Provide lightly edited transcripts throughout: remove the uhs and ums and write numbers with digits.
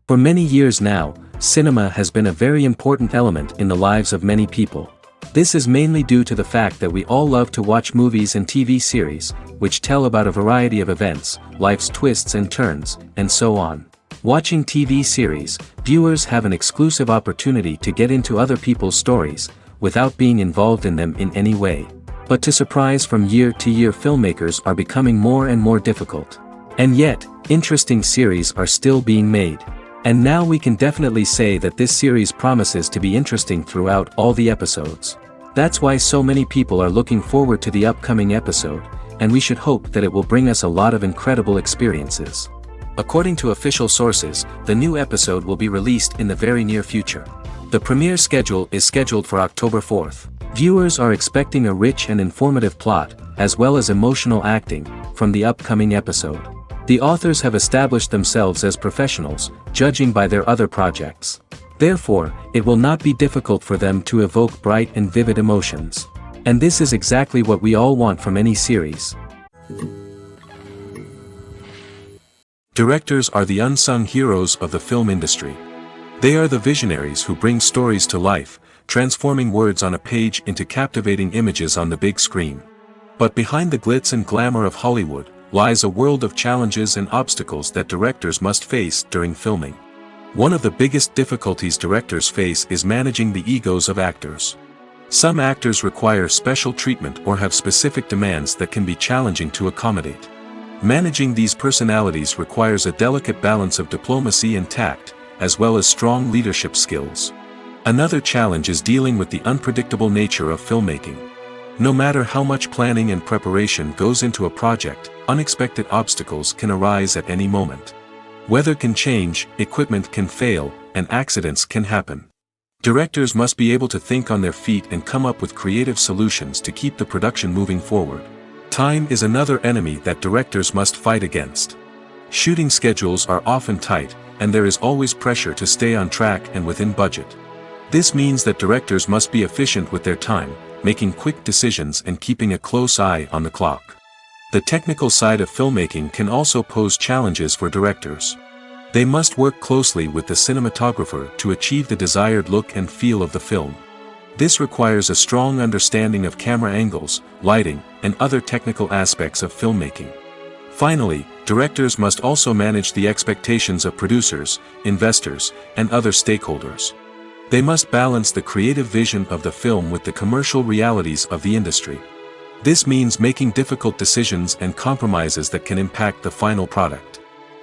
For many years now, cinema has been a very important element in the lives of many people. This is mainly due to the fact that we all love to watch movies and TV series, which tell about a variety of events, life's twists and turns, and so on. Watching TV series, viewers have an exclusive opportunity to get into other people's stories, without being involved in them in any way. But to surprise from year to year, filmmakers are becoming more and more difficult. And yet, interesting series are still being made. And now we can definitely say that this series promises to be interesting throughout all the episodes. That's why so many people are looking forward to the upcoming episode, and we should hope that it will bring us a lot of incredible experiences. According to official sources, the new episode will be released in the very near future. The premiere schedule is scheduled for October 4th. Viewers are expecting a rich and informative plot, as well as emotional acting, from the upcoming episode. The authors have established themselves as professionals, judging by their other projects. Therefore, it will not be difficult for them to evoke bright and vivid emotions. And this is exactly what we all want from any series. Directors are the unsung heroes of the film industry. They are the visionaries who bring stories to life, transforming words on a page into captivating images on the big screen. But behind the glitz and glamour of Hollywood, lies a world of challenges and obstacles that directors must face during filming. One of the biggest difficulties directors face is managing the egos of actors. Some actors require special treatment or have specific demands that can be challenging to accommodate. Managing these personalities requires a delicate balance of diplomacy and tact, as well as strong leadership skills. Another challenge is dealing with the unpredictable nature of filmmaking. No matter how much planning and preparation goes into a project, unexpected obstacles can arise at any moment. Weather can change, equipment can fail, and accidents can happen. Directors must be able to think on their feet and come up with creative solutions to keep the production moving forward. Time is another enemy that directors must fight against. Shooting schedules are often tight, and there is always pressure to stay on track and within budget. This means that directors must be efficient with their time, making quick decisions and keeping a close eye on the clock. The technical side of filmmaking can also pose challenges for directors. They must work closely with the cinematographer to achieve the desired look and feel of the film. This requires a strong understanding of camera angles, lighting, and other technical aspects of filmmaking. Finally, directors must also manage the expectations of producers, investors, and other stakeholders. They must balance the creative vision of the film with the commercial realities of the industry. This means making difficult decisions and compromises that can impact the final product.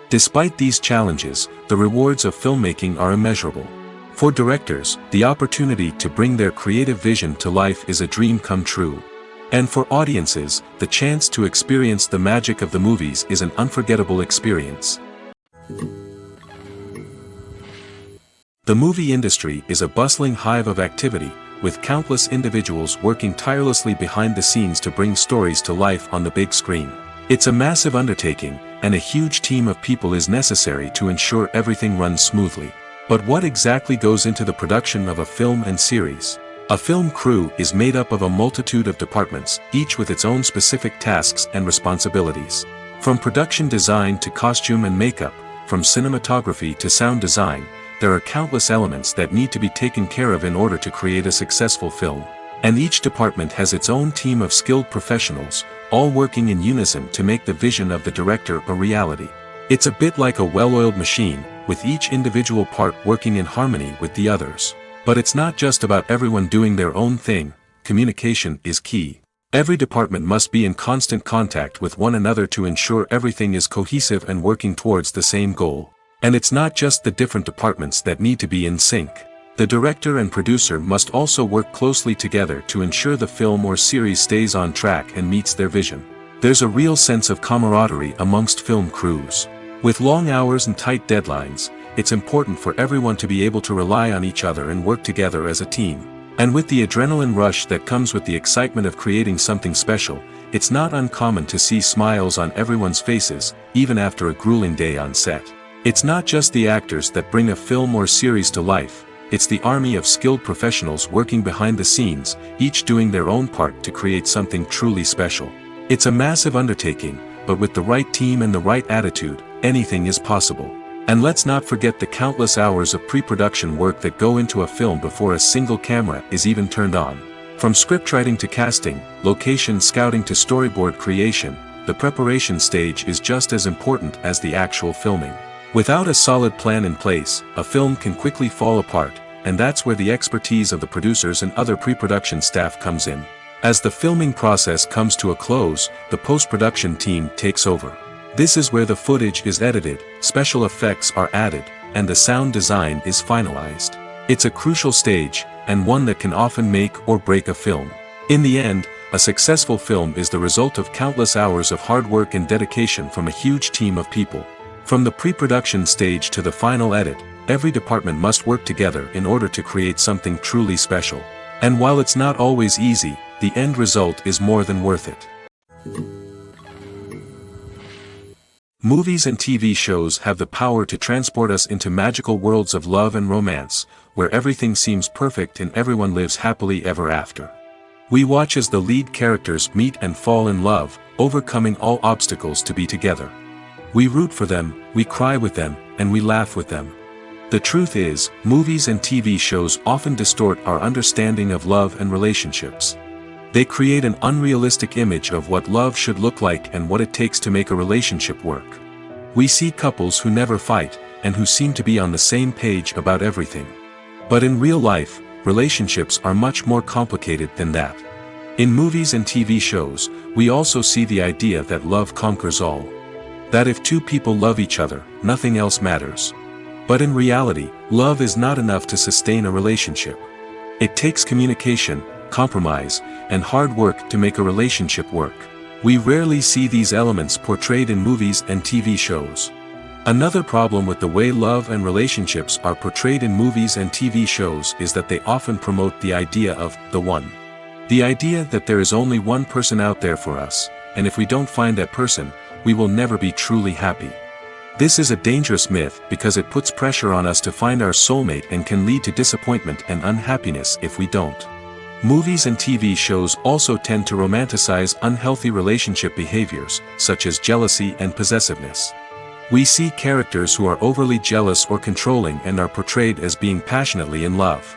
Despite these challenges, the rewards of filmmaking are immeasurable. For directors, the opportunity to bring their creative vision to life is a dream come true. And for audiences, the chance to experience the magic of the movies is an unforgettable experience. The movie industry is a bustling hive of activity, with countless individuals working tirelessly behind the scenes to bring stories to life on the big screen. It's a massive undertaking, and a huge team of people is necessary to ensure everything runs smoothly. But what exactly goes into the production of a film and series? A film crew is made up of a multitude of departments, each with its own specific tasks and responsibilities. From production design to costume and makeup, from cinematography to sound design, there are countless elements that need to be taken care of in order to create a successful film. And each department has its own team of skilled professionals, all working in unison to make the vision of the director a reality. It's a bit like a well-oiled machine, with each individual part working in harmony with the others. But it's not just about everyone doing their own thing. Communication is key. Every department must be in constant contact with one another to ensure everything is cohesive and working towards the same goal. And it's not just the different departments that need to be in sync. The director and producer must also work closely together to ensure the film or series stays on track and meets their vision. There's a real sense of camaraderie amongst film crews. With long hours and tight deadlines, it's important for everyone to be able to rely on each other and work together as a team. And with the adrenaline rush that comes with the excitement of creating something special, it's not uncommon to see smiles on everyone's faces, even after a grueling day on set. It's not just the actors that bring a film or series to life, it's the army of skilled professionals working behind the scenes, each doing their own part to create something truly special. It's a massive undertaking, but with the right team and the right attitude, anything is possible. And let's not forget the countless hours of pre-production work that go into a film before a single camera is even turned on. From scriptwriting to casting, location scouting to storyboard creation, the preparation stage is just as important as the actual filming. Without a solid plan in place, a film can quickly fall apart, and that's where the expertise of the producers and other pre-production staff comes in. As the filming process comes to a close, the post-production team takes over. This is where the footage is edited, special effects are added, and the sound design is finalized. It's a crucial stage, and one that can often make or break a film. In the end, a successful film is the result of countless hours of hard work and dedication from a huge team of people. From the pre-production stage to the final edit, every department must work together in order to create something truly special. And while it's not always easy, the end result is more than worth it. Movies and TV shows have the power to transport us into magical worlds of love and romance, where everything seems perfect and everyone lives happily ever after. We watch as the lead characters meet and fall in love, overcoming all obstacles to be together. We root for them, we cry with them, and we laugh with them. The truth is, movies and TV shows often distort our understanding of love and relationships. They create an unrealistic image of what love should look like and what it takes to make a relationship work. We see couples who never fight, and who seem to be on the same page about everything. But in real life, relationships are much more complicated than that. In movies and TV shows, we also see the idea that love conquers all. That if two people love each other, nothing else matters. But in reality, love is not enough to sustain a relationship. It takes communication, compromise, and hard work to make a relationship work. We rarely see these elements portrayed in movies and TV shows. Another problem with the way love and relationships are portrayed in movies and TV shows is that they often promote the idea of the one. The idea that there is only one person out there for us, and if we don't find that person, we will never be truly happy. This is a dangerous myth because it puts pressure on us to find our soulmate and can lead to disappointment and unhappiness if we don't. Movies and TV shows also tend to romanticize unhealthy relationship behaviors, such as jealousy and possessiveness. We see characters who are overly jealous or controlling and are portrayed as being passionately in love.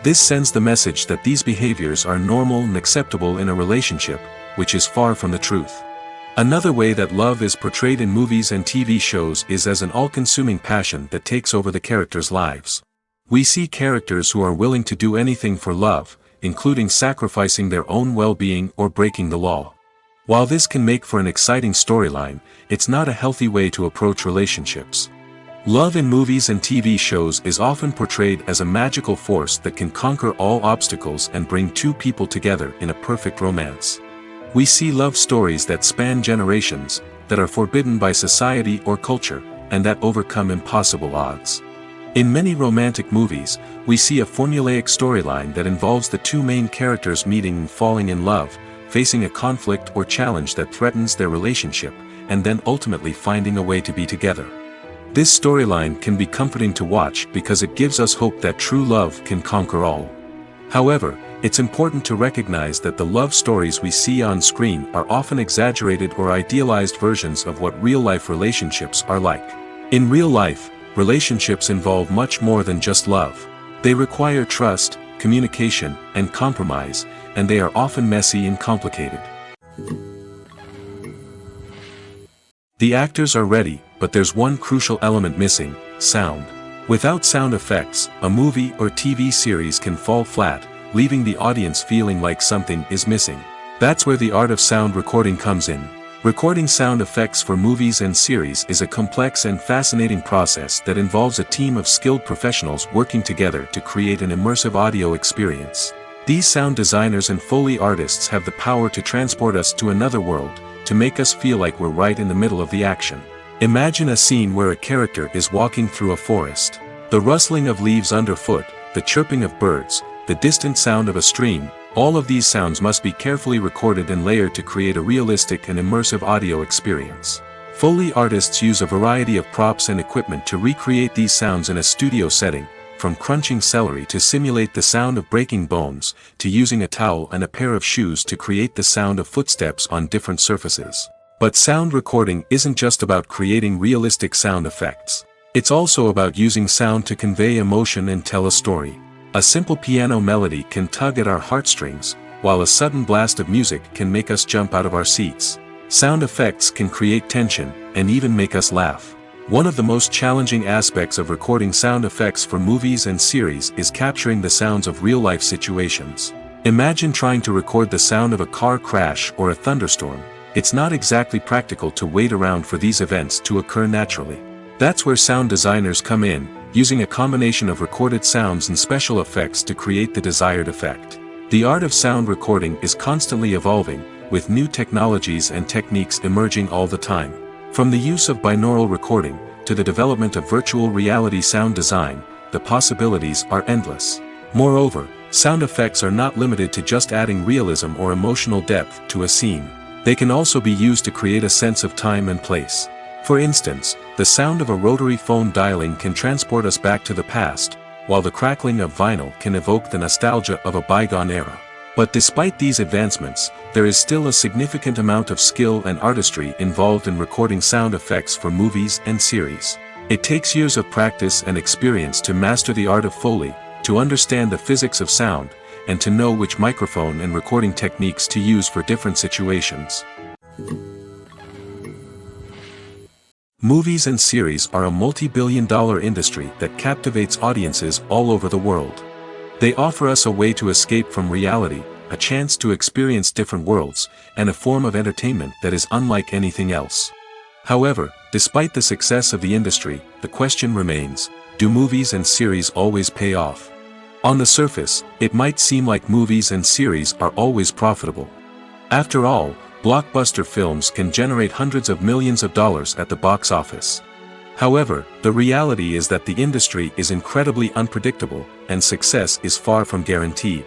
This sends the message that these behaviors are normal and acceptable in a relationship, which is far from the truth. Another way that love is portrayed in movies and TV shows is as an all-consuming passion that takes over the characters' lives. We see characters who are willing to do anything for love, including sacrificing their own well-being or breaking the law. While this can make for an exciting storyline, it's not a healthy way to approach relationships. Love in movies and TV shows is often portrayed as a magical force that can conquer all obstacles and bring two people together in a perfect romance. We see love stories that span generations, that are forbidden by society or culture, and that overcome impossible odds. In many romantic movies, we see a formulaic storyline that involves the two main characters meeting and falling in love, facing a conflict or challenge that threatens their relationship, and then ultimately finding a way to be together. This storyline can be comforting to watch because it gives us hope that true love can conquer all. However, it's important to recognize that the love stories we see on screen are often exaggerated or idealized versions of what real-life relationships are like. In real life, relationships involve much more than just love. They require trust, communication, and compromise, and they are often messy and complicated. The actors are ready, but there's one crucial element missing: sound. Without sound effects, a movie or TV series can fall flat, leaving the audience feeling like something is missing. That's where the art of sound recording comes in. Recording sound effects for movies and series is a complex and fascinating process that involves a team of skilled professionals working together to create an immersive audio experience. These sound designers and Foley artists have the power to transport us to another world, to make us feel like we're right in the middle of the action. Imagine a scene where a character is walking through a forest. The rustling of leaves underfoot, the chirping of birds, the distant sound of a stream, all of these sounds must be carefully recorded and layered to create a realistic and immersive audio experience. Foley artists use a variety of props and equipment to recreate these sounds in a studio setting, from crunching celery to simulate the sound of breaking bones, to using a towel and a pair of shoes to create the sound of footsteps on different surfaces. But sound recording isn't just about creating realistic sound effects. It's also about using sound to convey emotion and tell a story. A simple piano melody can tug at our heartstrings, while a sudden blast of music can make us jump out of our seats. Sound effects can create tension, and even make us laugh. One of the most challenging aspects of recording sound effects for movies and series is capturing the sounds of real-life situations. Imagine trying to record the sound of a car crash or a thunderstorm. It's not exactly practical to wait around for these events to occur naturally. That's where sound designers come in, using a combination of recorded sounds and special effects to create the desired effect. The art of sound recording is constantly evolving, with new technologies and techniques emerging all the time. From the use of binaural recording, to the development of virtual reality sound design, the possibilities are endless. Moreover, sound effects are not limited to just adding realism or emotional depth to a scene. They can also be used to create a sense of time and place. For instance, the sound of a rotary phone dialing can transport us back to the past, while the crackling of vinyl can evoke the nostalgia of a bygone era. But despite these advancements, there is still a significant amount of skill and artistry involved in recording sound effects for movies and series. It takes years of practice and experience to master the art of Foley, to understand the physics of sound, and to know which microphone and recording techniques to use for different situations. Movies and series are a multi-billion-dollar industry that captivates audiences all over the world. They offer us a way to escape from reality, a chance to experience different worlds, and a form of entertainment that is unlike anything else. However, despite the success of the industry, the question remains, do movies and series always pay off? On the surface, it might seem like movies and series are always profitable. After all, blockbuster films can generate hundreds of millions of dollars at the box office. However, the reality is that the industry is incredibly unpredictable, and success is far from guaranteed.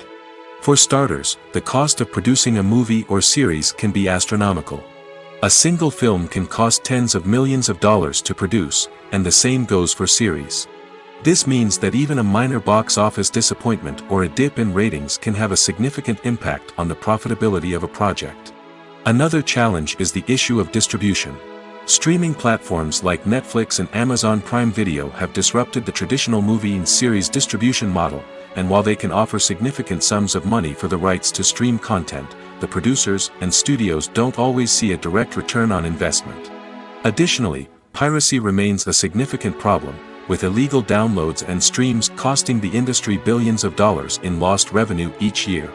For starters, the cost of producing a movie or series can be astronomical. A single film can cost tens of millions of dollars to produce, and the same goes for series. This means that even a minor box office disappointment or a dip in ratings can have a significant impact on the profitability of a project. Another challenge is the issue of distribution. Streaming platforms like Netflix and Amazon Prime Video have disrupted the traditional movie and series distribution model, and while they can offer significant sums of money for the rights to stream content, the producers and studios don't always see a direct return on investment. Additionally, piracy remains a significant problem, with illegal downloads and streams costing the industry billions of dollars in lost revenue each year.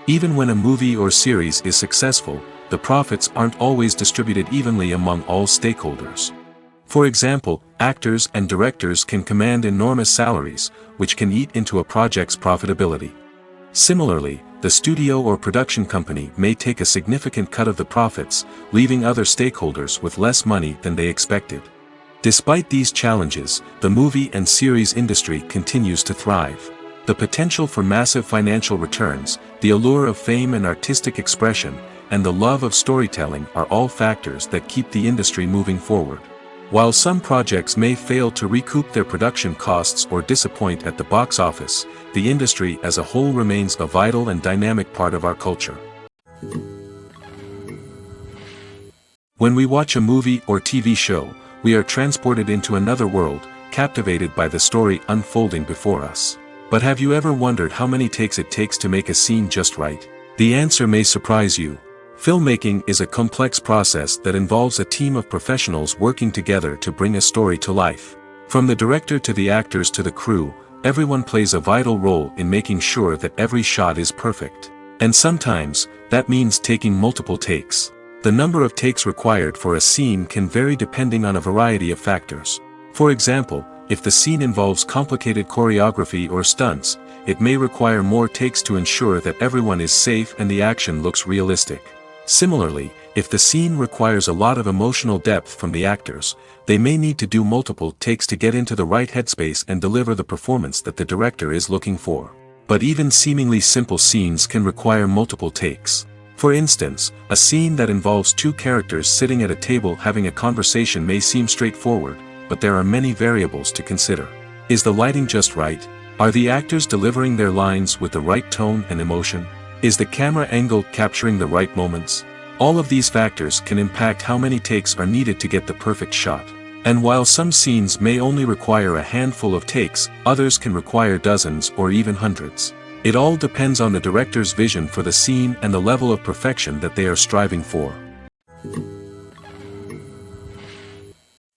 Even when a movie or series is successful, the profits aren't always distributed evenly among all stakeholders. For example, actors and directors can command enormous salaries, which can eat into a project's profitability. Similarly, the studio or production company may take a significant cut of the profits, leaving other stakeholders with less money than they expected. Despite these challenges, the movie and series industry continues to thrive. The potential for massive financial returns, the allure of fame and artistic expression, and the love of storytelling are all factors that keep the industry moving forward. While some projects may fail to recoup their production costs or disappoint at the box office, the industry as a whole remains a vital and dynamic part of our culture. When we watch a movie or TV show, we are transported into another world, captivated by the story unfolding before us. But have you ever wondered how many takes it takes to make a scene just right? The answer may surprise you. Filmmaking is a complex process that involves a team of professionals working together to bring a story to life. From the director to the actors to the crew, everyone plays a vital role in making sure that every shot is perfect. And sometimes, that means taking multiple takes. The number of takes required for a scene can vary depending on a variety of factors. For example, if the scene involves complicated choreography or stunts, it may require more takes to ensure that everyone is safe and the action looks realistic. Similarly, if the scene requires a lot of emotional depth from the actors, they may need to do multiple takes to get into the right headspace and deliver the performance that the director is looking for. But even seemingly simple scenes can require multiple takes. For instance, a scene that involves two characters sitting at a table having a conversation may seem straightforward, but there are many variables to consider. Is the lighting just right? Are the actors delivering their lines with the right tone and emotion? Is the camera angle capturing the right moments? All of these factors can impact how many takes are needed to get the perfect shot. And while some scenes may only require a handful of takes, others can require dozens or even hundreds. It all depends on the director's vision for the scene and the level of perfection that they are striving for.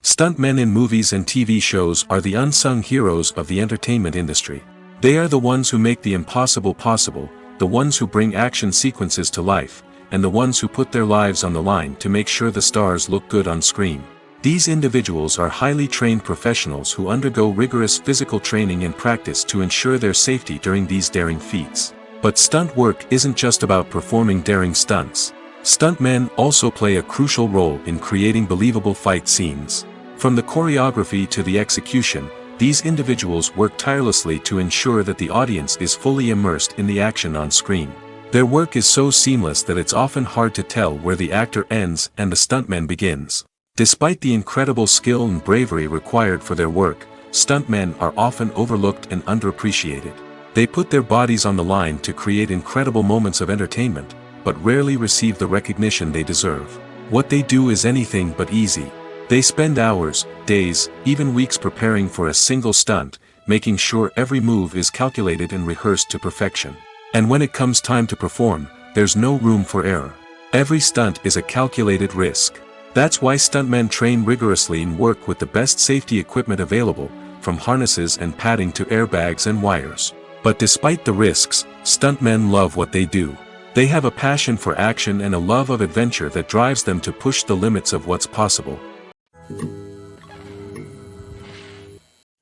Stuntmen in movies and TV shows are the unsung heroes of the entertainment industry. They are the ones who make the impossible possible, the ones who bring action sequences to life, and the ones who put their lives on the line to make sure the stars look good on screen. These individuals are highly trained professionals who undergo rigorous physical training and practice to ensure their safety during these daring feats. But stunt work isn't just about performing daring stunts. Stuntmen also play a crucial role in creating believable fight scenes. From the choreography to the execution, these individuals work tirelessly to ensure that the audience is fully immersed in the action on screen. Their work is so seamless that it's often hard to tell where the actor ends and the stuntman begins. Despite the incredible skill and bravery required for their work, stuntmen are often overlooked and underappreciated. They put their bodies on the line to create incredible moments of entertainment, but rarely receive the recognition they deserve. What they do is anything but easy. They spend hours, days, even weeks preparing for a single stunt, making sure every move is calculated and rehearsed to perfection. And when it comes time to perform, there's no room for error. Every stunt is a calculated risk. That's why stuntmen train rigorously and work with the best safety equipment available, from harnesses and padding to airbags and wires. But despite the risks, stuntmen love what they do. They have a passion for action and a love of adventure that drives them to push the limits of what's possible.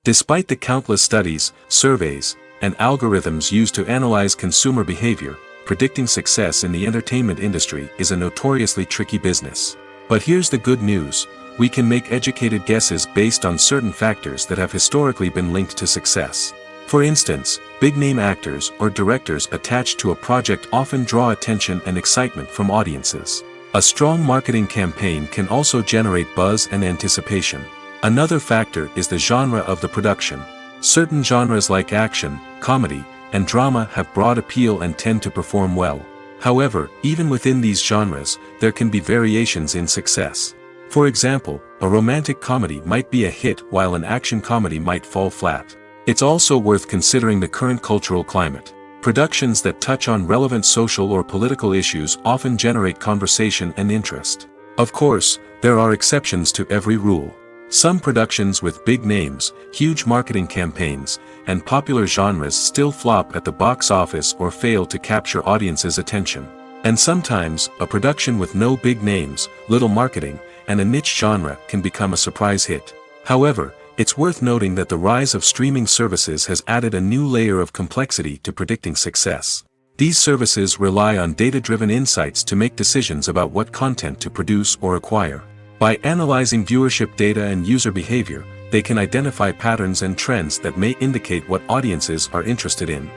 Despite the countless studies, surveys, and algorithms used to analyze consumer behavior, predicting success in the entertainment industry is a notoriously tricky business. But here's the good news: we can make educated guesses based on certain factors that have historically been linked to success. For instance, big-name actors or directors attached to a project often draw attention and excitement from audiences. A strong marketing campaign can also generate buzz and anticipation. Another factor is the genre of the production. Certain genres like action, comedy, and drama have broad appeal and tend to perform well. However, even within these genres, there can be variations in success. For example, a romantic comedy might be a hit while an action comedy might fall flat. It's also worth considering the current cultural climate. Productions that touch on relevant social or political issues often generate conversation and interest. Of course, there are exceptions to every rule. Some productions with big names, huge marketing campaigns, and popular genres still flop at the box office or fail to capture audiences' attention. And sometimes, a production with no big names, little marketing, and a niche genre can become a surprise hit. However, it's worth noting that the rise of streaming services has added a new layer of complexity to predicting success. These services rely on data-driven insights to make decisions about what content to produce or acquire. By analyzing viewership data and user behavior, they can identify patterns and trends that may indicate what audiences are interested in.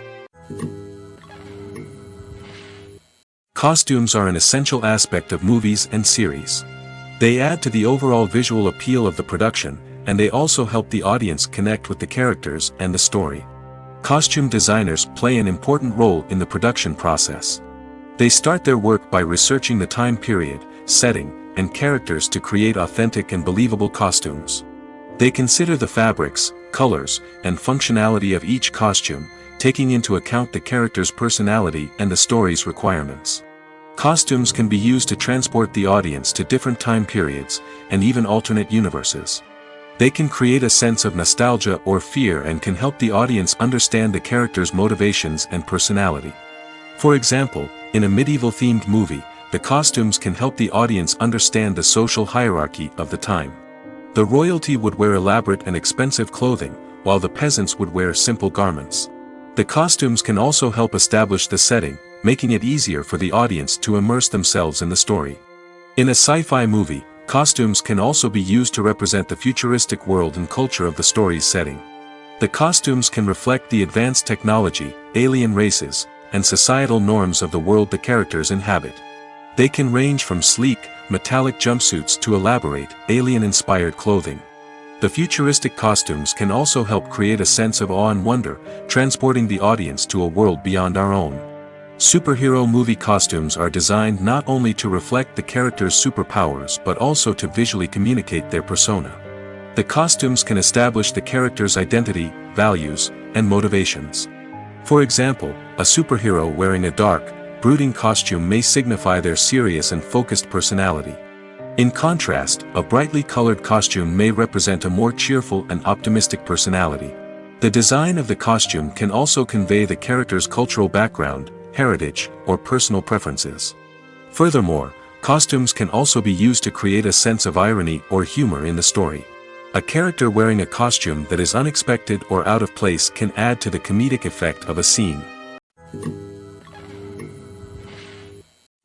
Costumes are an essential aspect of movies and series. They add to the overall visual appeal of the production, and they also help the audience connect with the characters and the story. Costume designers play an important role in the production process. They start their work by researching the time period, setting, and characters to create authentic and believable costumes. They consider the fabrics, colors, and functionality of each costume, taking into account the character's personality and the story's requirements. Costumes can be used to transport the audience to different time periods, and even alternate universes. They can create a sense of nostalgia or fear and can help the audience understand the character's motivations and personality. For example, in a medieval-themed movie, the costumes can help the audience understand the social hierarchy of the time. The royalty would wear elaborate and expensive clothing, while the peasants would wear simple garments. The costumes can also help establish the setting, making it easier for the audience to immerse themselves in the story. In a sci-fi movie, costumes can also be used to represent the futuristic world and culture of the story's setting. The costumes can reflect the advanced technology, alien races, and societal norms of the world the characters inhabit. They can range from sleek, metallic jumpsuits to elaborate, alien-inspired clothing. The futuristic costumes can also help create a sense of awe and wonder, transporting the audience to a world beyond our own. Superhero movie costumes are designed not only to reflect the character's superpowers but also to visually communicate their persona. The costumes can establish the character's identity, values, and motivations. For example, a superhero wearing a dark, brooding costume may signify their serious and focused personality. In contrast, a brightly colored costume may represent a more cheerful and optimistic personality. The design of the costume can also convey the character's cultural background, heritage, or personal preferences. Furthermore, costumes can also be used to create a sense of irony or humor in the story. A character wearing a costume that is unexpected or out of place can add to the comedic effect of a scene.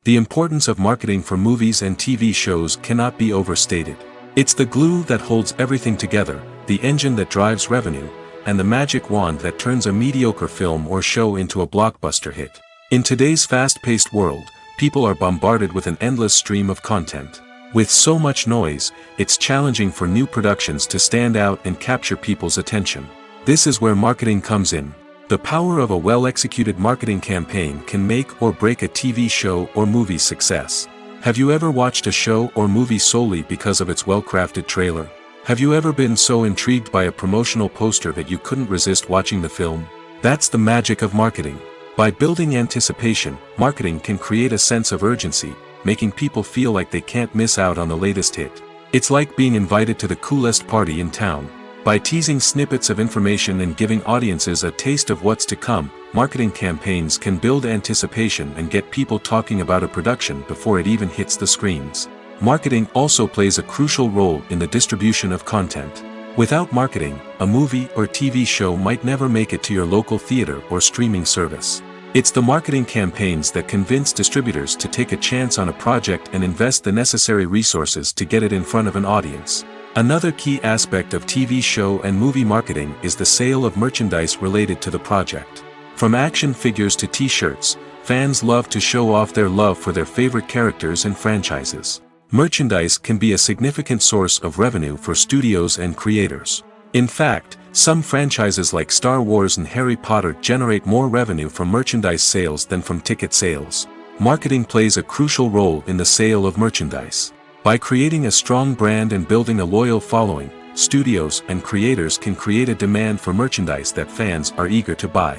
The importance of marketing for movies and TV shows cannot be overstated. It's the glue that holds everything together, the engine that drives revenue, and the magic wand that turns a mediocre film or show into a blockbuster hit. In today's fast-paced world, people are bombarded with an endless stream of content. With so much noise, it's challenging for new productions to stand out and capture people's attention. This is where marketing comes in. The power of a well-executed marketing campaign can make or break a TV show or movie's success. Have you ever watched a show or movie solely because of its well-crafted trailer? Have you ever been so intrigued by a promotional poster that you couldn't resist watching the film? That's the magic of marketing. By building anticipation, marketing can create a sense of urgency, making people feel like they can't miss out on the latest hit. It's like being invited to the coolest party in town. By teasing snippets of information and giving audiences a taste of what's to come, marketing campaigns can build anticipation and get people talking about a production before it even hits the screens. Marketing also plays a crucial role in the distribution of content. Without marketing, a movie or TV show might never make it to your local theater or streaming service. It's the marketing campaigns that convince distributors to take a chance on a project and invest the necessary resources to get it in front of an audience. Another key aspect of TV show and movie marketing is the sale of merchandise related to the project. From action figures to t-shirts, fans love to show off their love for their favorite characters and franchises. Merchandise can be a significant source of revenue for studios and creators. In fact, some franchises like Star Wars and Harry Potter generate more revenue from merchandise sales than from ticket sales. Marketing plays a crucial role in the sale of merchandise. By creating a strong brand and building a loyal following, studios and creators can create a demand for merchandise that fans are eager to buy.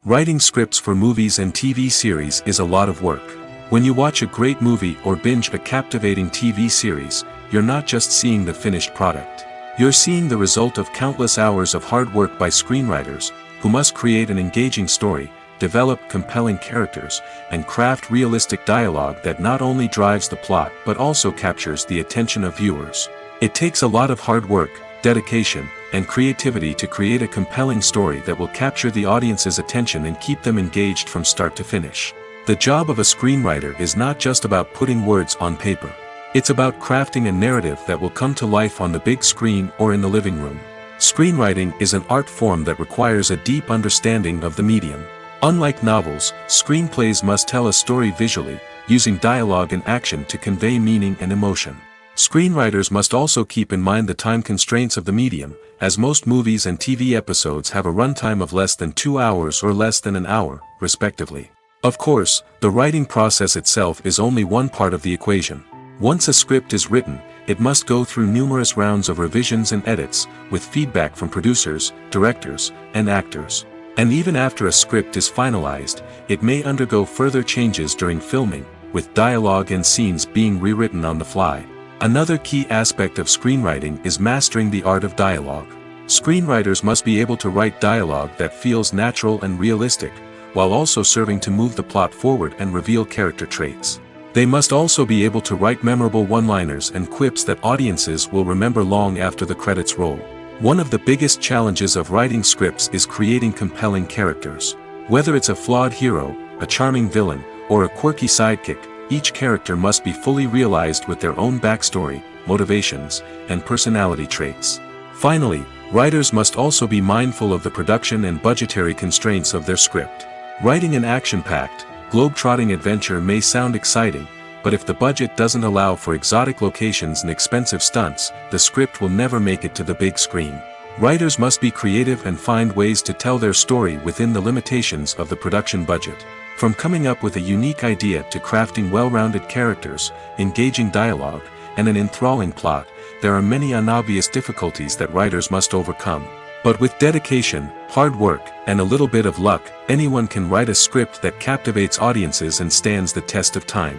Writing scripts for movies and TV series is a lot of work. When you watch a great movie or binge a captivating TV series, you're not just seeing the finished product. You're seeing the result of countless hours of hard work by screenwriters, who must create an engaging story, develop compelling characters, and craft realistic dialogue that not only drives the plot but also captures the attention of viewers. It takes a lot of hard work, dedication, and creativity to create a compelling story that will capture the audience's attention and keep them engaged from start to finish. The job of a screenwriter is not just about putting words on paper. It's about crafting a narrative that will come to life on the big screen or in the living room. Screenwriting is an art form that requires a deep understanding of the medium. Unlike novels, screenplays must tell a story visually, using dialogue and action to convey meaning and emotion. Screenwriters must also keep in mind the time constraints of the medium, as most movies and TV episodes have a runtime of less than 2 hours or less than an hour, respectively. Of course, the writing process itself is only one part of the equation. Once a script is written, it must go through numerous rounds of revisions and edits, with feedback from producers, directors, and actors. And even after a script is finalized, it may undergo further changes during filming, with dialogue and scenes being rewritten on the fly. Another key aspect of screenwriting is mastering the art of dialogue. Screenwriters must be able to write dialogue that feels natural and realistic, while also serving to move the plot forward and reveal character traits. They must also be able to write memorable one-liners and quips that audiences will remember long after the credits roll. One of the biggest challenges of writing scripts is creating compelling characters. Whether it's a flawed hero, a charming villain, or a quirky sidekick, each character must be fully realized with their own backstory, motivations, and personality traits. Finally, writers must also be mindful of the production and budgetary constraints of their script. Writing an action-packed, globe-trotting adventure may sound exciting, but if the budget doesn't allow for exotic locations and expensive stunts, the script will never make it to the big screen. Writers must be creative and find ways to tell their story within the limitations of the production budget. From coming up with a unique idea to crafting well-rounded characters, engaging dialogue, and an enthralling plot, there are many unobvious difficulties that writers must overcome. But with dedication, hard work, and a little bit of luck, anyone can write a script that captivates audiences and stands the test of time.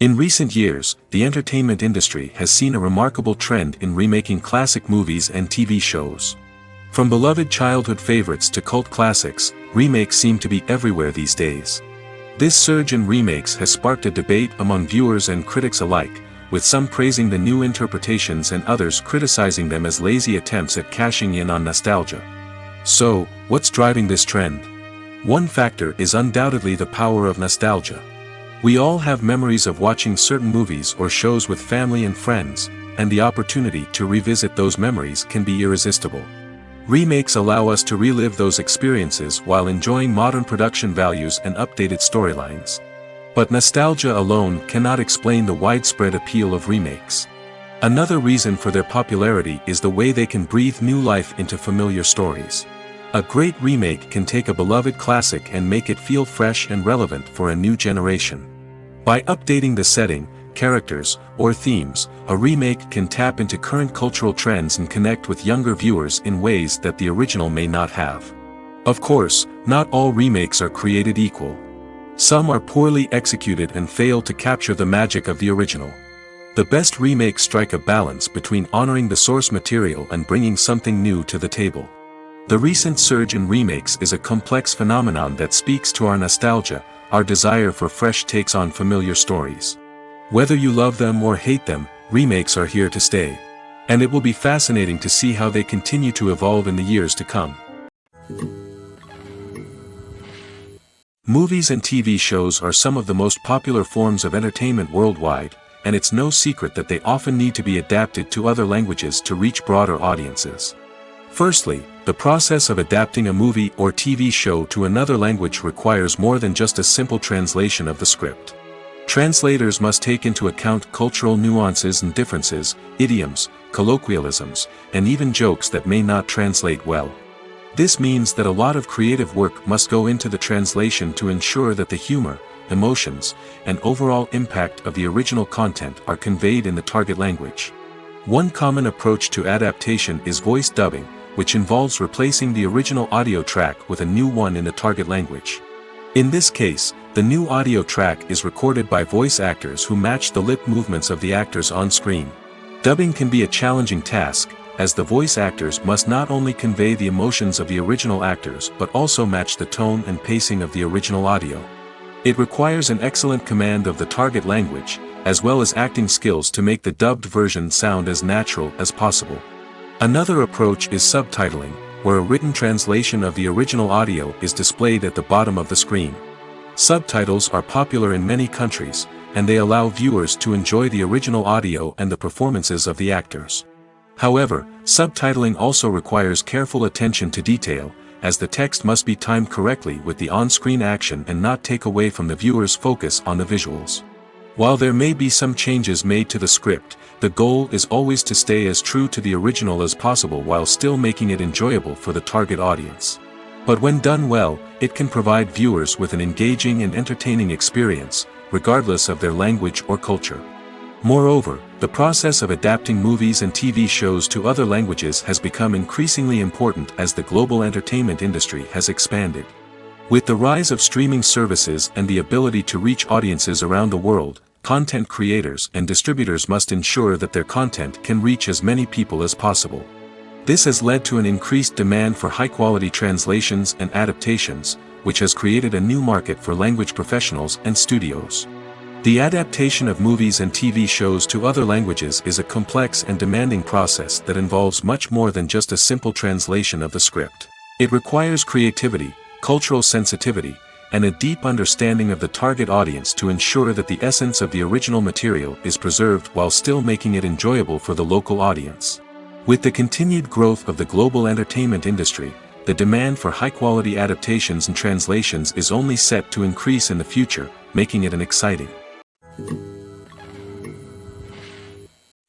In recent years, the entertainment industry has seen a remarkable trend in remaking classic movies and TV shows. From beloved childhood favorites to cult classics, remakes seem to be everywhere these days. This surge in remakes has sparked a debate among viewers and critics alike, with some praising the new interpretations and others criticizing them as lazy attempts at cashing in on nostalgia. So, what's driving this trend? One factor is undoubtedly the power of nostalgia. We all have memories of watching certain movies or shows with family and friends, and the opportunity to revisit those memories can be irresistible. Remakes allow us to relive those experiences while enjoying modern production values and updated storylines. But nostalgia alone cannot explain the widespread appeal of remakes. Another reason for their popularity is the way they can breathe new life into familiar stories. A great remake can take a beloved classic and make it feel fresh and relevant for a new generation. By updating the setting, characters, or themes, a remake can tap into current cultural trends and connect with younger viewers in ways that the original may not have. Of course, not all remakes are created equal. Some are poorly executed and fail to capture the magic of the original. The best remakes strike a balance between honoring the source material and bringing something new to the table. The recent surge in remakes is a complex phenomenon that speaks to our nostalgia, our desire for fresh takes on familiar stories. Whether you love them or hate them, remakes are here to stay. And it will be fascinating to see how they continue to evolve in the years to come. Movies and TV shows are some of the most popular forms of entertainment worldwide, and it's no secret that they often need to be adapted to other languages to reach broader audiences. Firstly, the process of adapting a movie or TV show to another language requires more than just a simple translation of the script. Translators must take into account cultural nuances and differences, idioms, colloquialisms, and even jokes that may not translate well. This means that a lot of creative work must go into the translation to ensure that the humor, emotions, and overall impact of the original content are conveyed in the target language. One common approach to adaptation is voice dubbing, which involves replacing the original audio track with a new one in the target language. In this case, the new audio track is recorded by voice actors who match the lip movements of the actors on screen. Dubbing can be a challenging task, as the voice actors must not only convey the emotions of the original actors but also match the tone and pacing of the original audio. It requires an excellent command of the target language, as well as acting skills to make the dubbed version sound as natural as possible. Another approach is subtitling, where a written translation of the original audio is displayed at the bottom of the screen. Subtitles are popular in many countries, and they allow viewers to enjoy the original audio and the performances of the actors. However, subtitling also requires careful attention to detail, as the text must be timed correctly with the on-screen action and not take away from the viewer's focus on the visuals. While there may be some changes made to the script, the goal is always to stay as true to the original as possible while still making it enjoyable for the target audience. But when done well, it can provide viewers with an engaging and entertaining experience, regardless of their language or culture. Moreover, the process of adapting movies and TV shows to other languages has become increasingly important as the global entertainment industry has expanded. With the rise of streaming services and the ability to reach audiences around the world, content creators and distributors must ensure that their content can reach as many people as possible. This has led to an increased demand for high-quality translations and adaptations, which has created a new market for language professionals and studios. The adaptation of movies and TV shows to other languages is a complex and demanding process that involves much more than just a simple translation of the script. It requires creativity, cultural sensitivity, and a deep understanding of the target audience to ensure that the essence of the original material is preserved while still making it enjoyable for the local audience. With the continued growth of the global entertainment industry, the demand for high-quality adaptations and translations is only set to increase in the future, making it an exciting.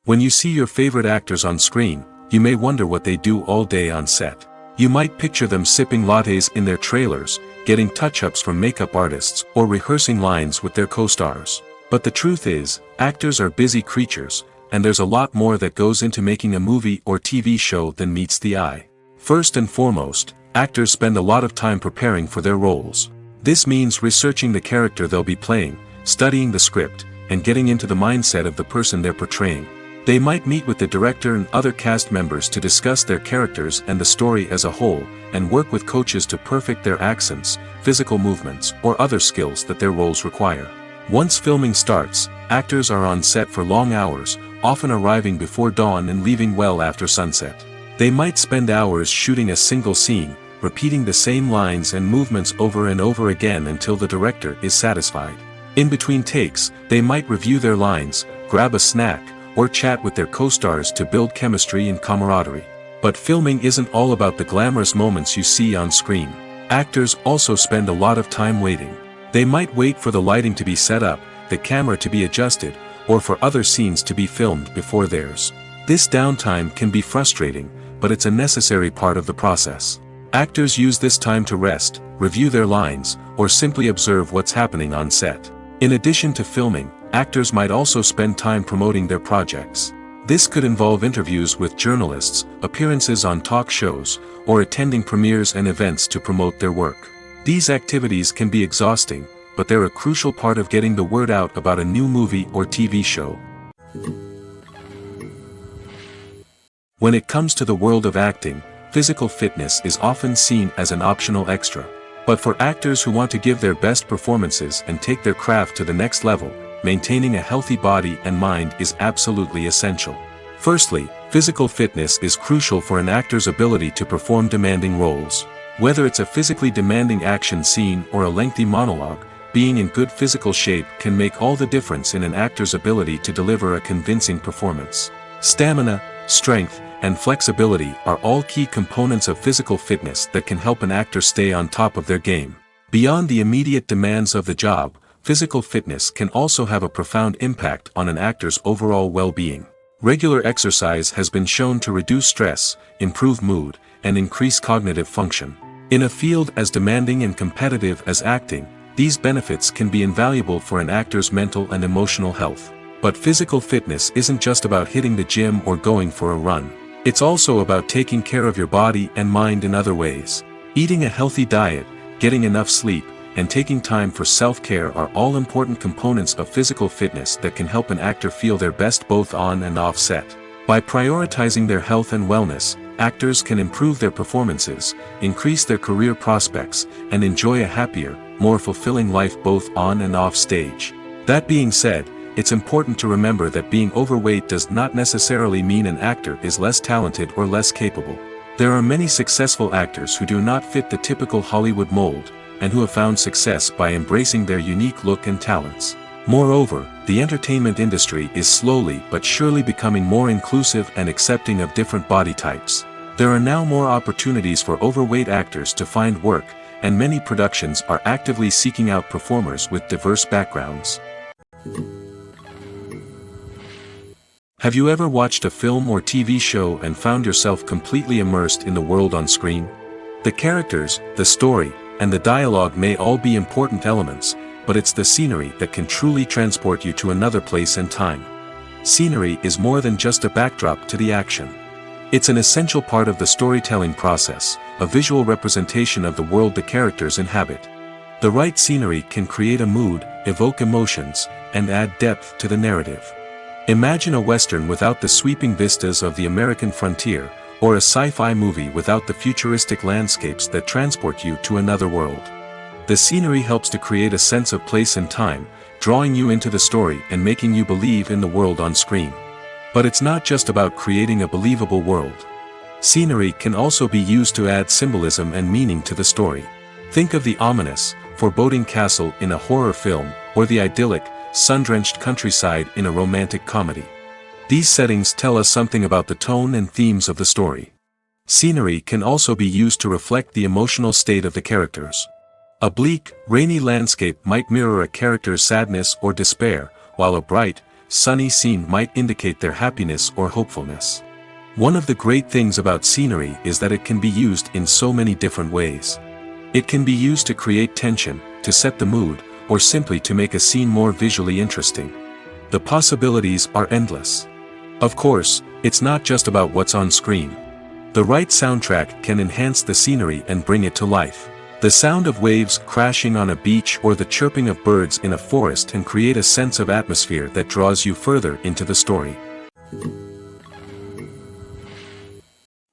When you see your favorite actors on screen, you may wonder what they do all day on set. You might picture them sipping lattes in their trailers, getting touch-ups from makeup artists, or rehearsing lines with their co-stars. But the truth is, actors are busy creatures, and there's a lot more that goes into making a movie or TV show than meets the eye. First and foremost, actors spend a lot of time preparing for their roles. This means researching the character they'll be playing, studying the script, and getting into the mindset of the person they're portraying. They might meet with the director and other cast members to discuss their characters and the story as a whole, and work with coaches to perfect their accents, physical movements, or other skills that their roles require. Once filming starts, actors are on set for long hours, often arriving before dawn and leaving well after sunset. They might spend hours shooting a single scene, repeating the same lines and movements over and over again until the director is satisfied. In between takes, they might review their lines, grab a snack, or chat with their co-stars to build chemistry and camaraderie. But filming isn't all about the glamorous moments you see on screen. Actors also spend a lot of time waiting. They might wait for the lighting to be set up, the camera to be adjusted, or for other scenes to be filmed before theirs. This downtime can be frustrating, but it's a necessary part of the process. Actors use this time to rest, review their lines, or simply observe what's happening on set. In addition to filming, actors might also spend time promoting their projects. This could involve interviews with journalists, appearances on talk shows, or attending premieres and events to promote their work. These activities can be exhausting, but they're a crucial part of getting the word out about a new movie or TV show. When it comes to the world of acting, physical fitness is often seen as an optional extra. But for actors who want to give their best performances and take their craft to the next level, maintaining a healthy body and mind is absolutely essential. Firstly, physical fitness is crucial for an actor's ability to perform demanding roles. Whether it's a physically demanding action scene or a lengthy monologue, being in good physical shape can make all the difference in an actor's ability to deliver a convincing performance. Stamina, strength, and flexibility are all key components of physical fitness that can help an actor stay on top of their game. Beyond the immediate demands of the job, physical fitness can also have a profound impact on an actor's overall well-being. Regular exercise has been shown to reduce stress, improve mood, and increase cognitive function. In a field as demanding and competitive as acting, these benefits can be invaluable for an actor's mental and emotional health. But physical fitness isn't just about hitting the gym or going for a run. It's also about taking care of your body and mind in other ways. Eating a healthy diet, getting enough sleep, and taking time for self-care are all important components of physical fitness that can help an actor feel their best both on and off set. By prioritizing their health and wellness, actors can improve their performances, increase their career prospects, and enjoy a happier, more fulfilling life both on and off stage. That being said, it's important to remember that being overweight does not necessarily mean an actor is less talented or less capable. There are many successful actors who do not fit the typical Hollywood mold, and who have found success by embracing their unique look and talents. Moreover, the entertainment industry is slowly but surely becoming more inclusive and accepting of different body types. There are now more opportunities for overweight actors to find work, and many productions are actively seeking out performers with diverse backgrounds. Have you ever watched a film or TV show and found yourself completely immersed in the world on screen? The characters, the story, and the dialogue may all be important elements, but it's the scenery that can truly transport you to another place and time. Scenery is more than just a backdrop to the action. It's an essential part of the storytelling process, a visual representation of the world the characters inhabit. The right scenery can create a mood, evoke emotions, and add depth to the narrative. Imagine a Western without the sweeping vistas of the American frontier, or a sci-fi movie without the futuristic landscapes that transport you to another world. The scenery helps to create a sense of place and time, drawing you into the story and making you believe in the world on screen. But it's not just about creating a believable world. Scenery can also be used to add symbolism and meaning to the story. Think of the ominous, foreboding castle in a horror film, or the idyllic, sun-drenched countryside in a romantic comedy. These settings tell us something about the tone and themes of the story. Scenery can also be used to reflect the emotional state of the characters. A bleak, rainy landscape might mirror a character's sadness or despair, while a bright, sunny scene might indicate their happiness or hopefulness. One of the great things about scenery is that it can be used in so many different ways. It can be used to create tension, to set the mood, or simply to make a scene more visually interesting. The possibilities are endless. Of course, it's not just about what's on screen. The right soundtrack can enhance the scenery and bring it to life. The sound of waves crashing on a beach or the chirping of birds in a forest can create a sense of atmosphere that draws you further into the story.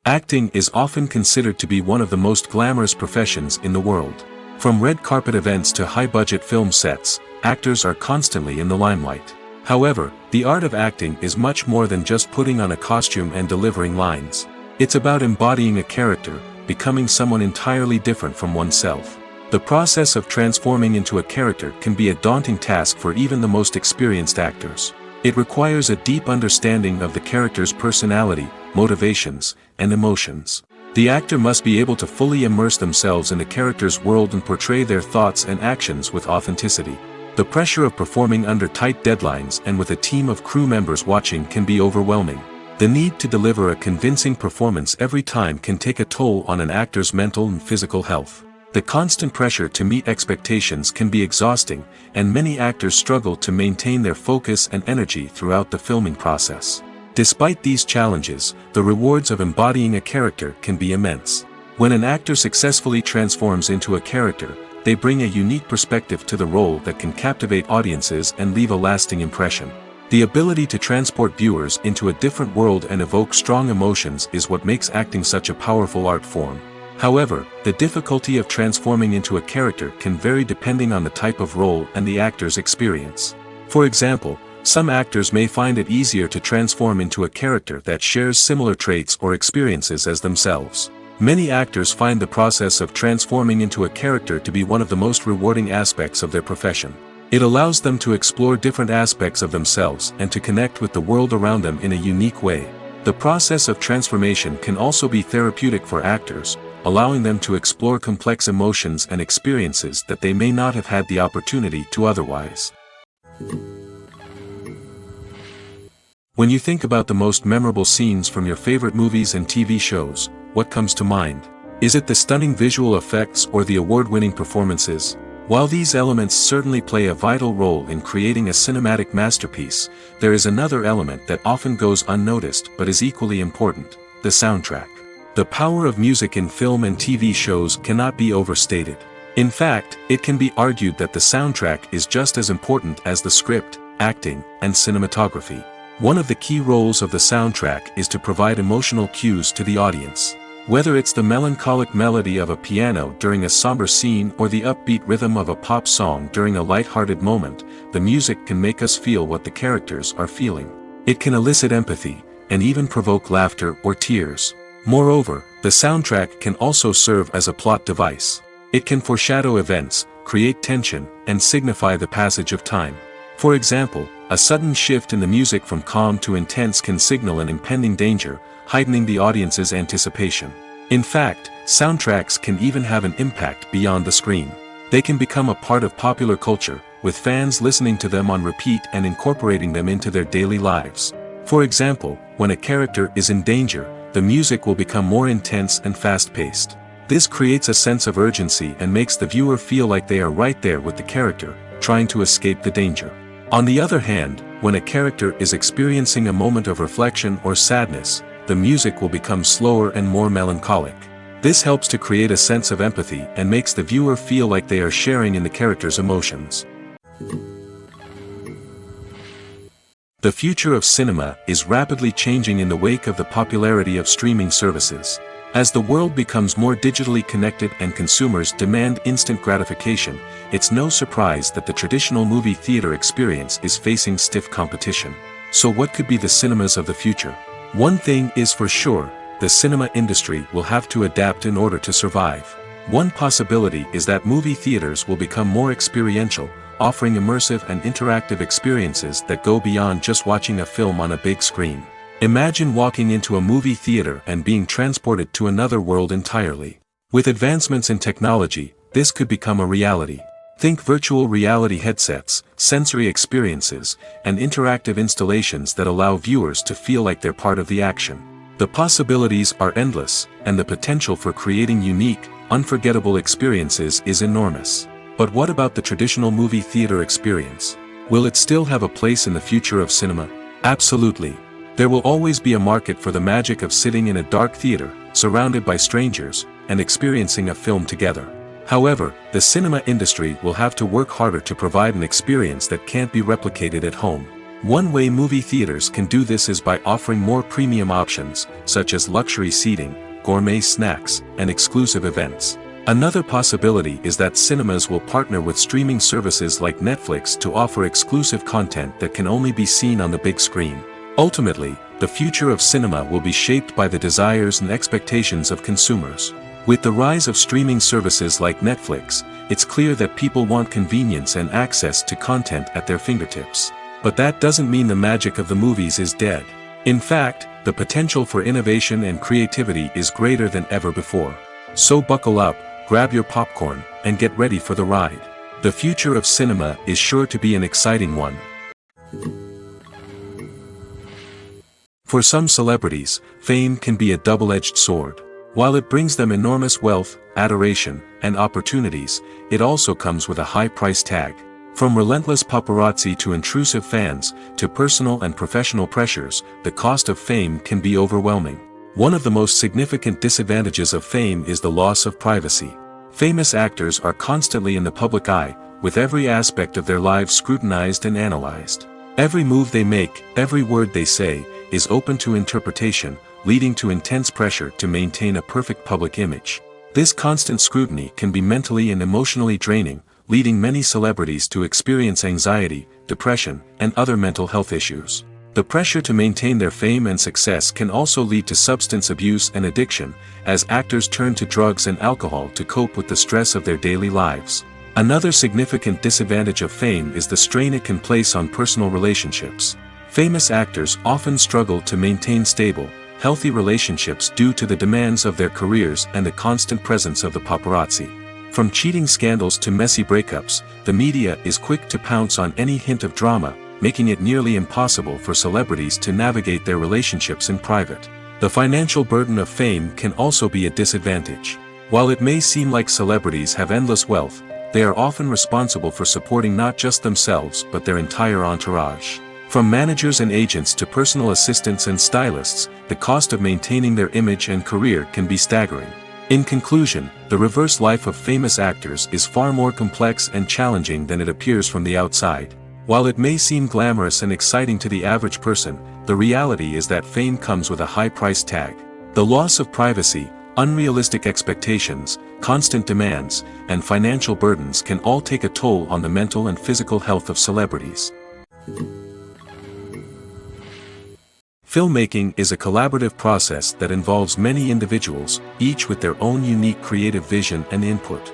Acting is often considered to be one of the most glamorous professions in the world. From red carpet events to high-budget film sets, actors are constantly in the limelight. However, the art of acting is much more than just putting on a costume and delivering lines. It's about embodying a character, becoming someone entirely different from oneself. The process of transforming into a character can be a daunting task for even the most experienced actors. It requires a deep understanding of the character's personality, motivations, and emotions. The actor must be able to fully immerse themselves in the character's world and portray their thoughts and actions with authenticity. The pressure of performing under tight deadlines and with a team of crew members watching can be overwhelming. The need to deliver a convincing performance every time can take a toll on an actor's mental and physical health. The constant pressure to meet expectations can be exhausting, and many actors struggle to maintain their focus and energy throughout the filming process. Despite these challenges, the rewards of embodying a character can be immense. When an actor successfully transforms into a character, they bring a unique perspective to the role that can captivate audiences and leave a lasting impression. The ability to transport viewers into a different world and evoke strong emotions is what makes acting such a powerful art form. However, the difficulty of transforming into a character can vary depending on the type of role and the actor's experience. For example, some actors may find it easier to transform into a character that shares similar traits or experiences as themselves. Many actors find the process of transforming into a character to be one of the most rewarding aspects of their profession. It allows them to explore different aspects of themselves and to connect with the world around them in a unique way. The process of transformation can also be therapeutic for actors, allowing them to explore complex emotions and experiences that they may not have had the opportunity to otherwise. When you think about the most memorable scenes from your favorite movies and TV shows, what comes to mind? Is it the stunning visual effects or the award-winning performances? While these elements certainly play a vital role in creating a cinematic masterpiece, there is another element that often goes unnoticed but is equally important: the soundtrack. The power of music in film and TV shows cannot be overstated. In fact, it can be argued that the soundtrack is just as important as the script, acting, and cinematography. One of the key roles of the soundtrack is to provide emotional cues to the audience. Whether it's the melancholic melody of a piano during a somber scene or the upbeat rhythm of a pop song during a light-hearted moment, the music can make us feel what the characters are feeling. It can elicit empathy, and even provoke laughter or tears. Moreover, the soundtrack can also serve as a plot device. It can foreshadow events, create tension, and signify the passage of time. For example, a sudden shift in the music from calm to intense can signal an impending danger, heightening the audience's anticipation. In fact, soundtracks can even have an impact beyond the screen. They can become a part of popular culture, with fans listening to them on repeat and incorporating them into their daily lives. For example, when a character is in danger, the music will become more intense and fast-paced. This creates a sense of urgency and makes the viewer feel like they are right there with the character, trying to escape the danger. On the other hand, when a character is experiencing a moment of reflection or sadness, the music will become slower and more melancholic. This helps to create a sense of empathy and makes the viewer feel like they are sharing in the character's emotions. The future of cinema is rapidly changing in the wake of the popularity of streaming services. As the world becomes more digitally connected and consumers demand instant gratification, it's no surprise that the traditional movie theater experience is facing stiff competition. So what could be the cinemas of the future? One thing is for sure, the cinema industry will have to adapt in order to survive. One possibility is that movie theaters will become more experiential, offering immersive and interactive experiences that go beyond just watching a film on a big screen. Imagine walking into a movie theater and being transported to another world entirely. With advancements in technology, this could become a reality. Think virtual reality headsets, sensory experiences, and interactive installations that allow viewers to feel like they're part of the action. The possibilities are endless, and the potential for creating unique, unforgettable experiences is enormous. But what about the traditional movie theater experience? Will it still have a place in the future of cinema? Absolutely. There will always be a market for the magic of sitting in a dark theater, surrounded by strangers, and experiencing a film together. However, the cinema industry will have to work harder to provide an experience that can't be replicated at home. One way movie theaters can do this is by offering more premium options, such as luxury seating, gourmet snacks, and exclusive events. Another possibility is that cinemas will partner with streaming services like Netflix to offer exclusive content that can only be seen on the big screen. Ultimately, the future of cinema will be shaped by the desires and expectations of consumers. With the rise of streaming services like Netflix, it's clear that people want convenience and access to content at their fingertips. But that doesn't mean the magic of the movies is dead. In fact, the potential for innovation and creativity is greater than ever before. So buckle up, grab your popcorn, and get ready for the ride. The future of cinema is sure to be an exciting one. For some celebrities, fame can be a double-edged sword. While it brings them enormous wealth, adoration, and opportunities, it also comes with a high price tag. From relentless paparazzi to intrusive fans, to personal and professional pressures, the cost of fame can be overwhelming. One of the most significant disadvantages of fame is the loss of privacy. Famous actors are constantly in the public eye, with every aspect of their lives scrutinized and analyzed. Every move they make, every word they say, is open to interpretation, leading to intense pressure to maintain a perfect public image. This constant scrutiny can be mentally and emotionally draining, leading many celebrities to experience anxiety, depression, and other mental health issues. The pressure to maintain their fame and success can also lead to substance abuse and addiction, as actors turn to drugs and alcohol to cope with the stress of their daily lives. Another significant disadvantage of fame is the strain it can place on personal relationships. Famous actors often struggle to maintain stable, healthy relationships due to the demands of their careers and the constant presence of the paparazzi. From cheating scandals to messy breakups, the media is quick to pounce on any hint of drama, making it nearly impossible for celebrities to navigate their relationships in private. The financial burden of fame can also be a disadvantage. While it may seem like celebrities have endless wealth, they are often responsible for supporting not just themselves but their entire entourage. From managers and agents to personal assistants and stylists, the cost of maintaining their image and career can be staggering. In conclusion, the reverse life of famous actors is far more complex and challenging than it appears from the outside. While it may seem glamorous and exciting to the average person, the reality is that fame comes with a high price tag. The loss of privacy, unrealistic expectations, constant demands, and financial burdens can all take a toll on the mental and physical health of celebrities. Filmmaking is a collaborative process that involves many individuals, each with their own unique creative vision and input.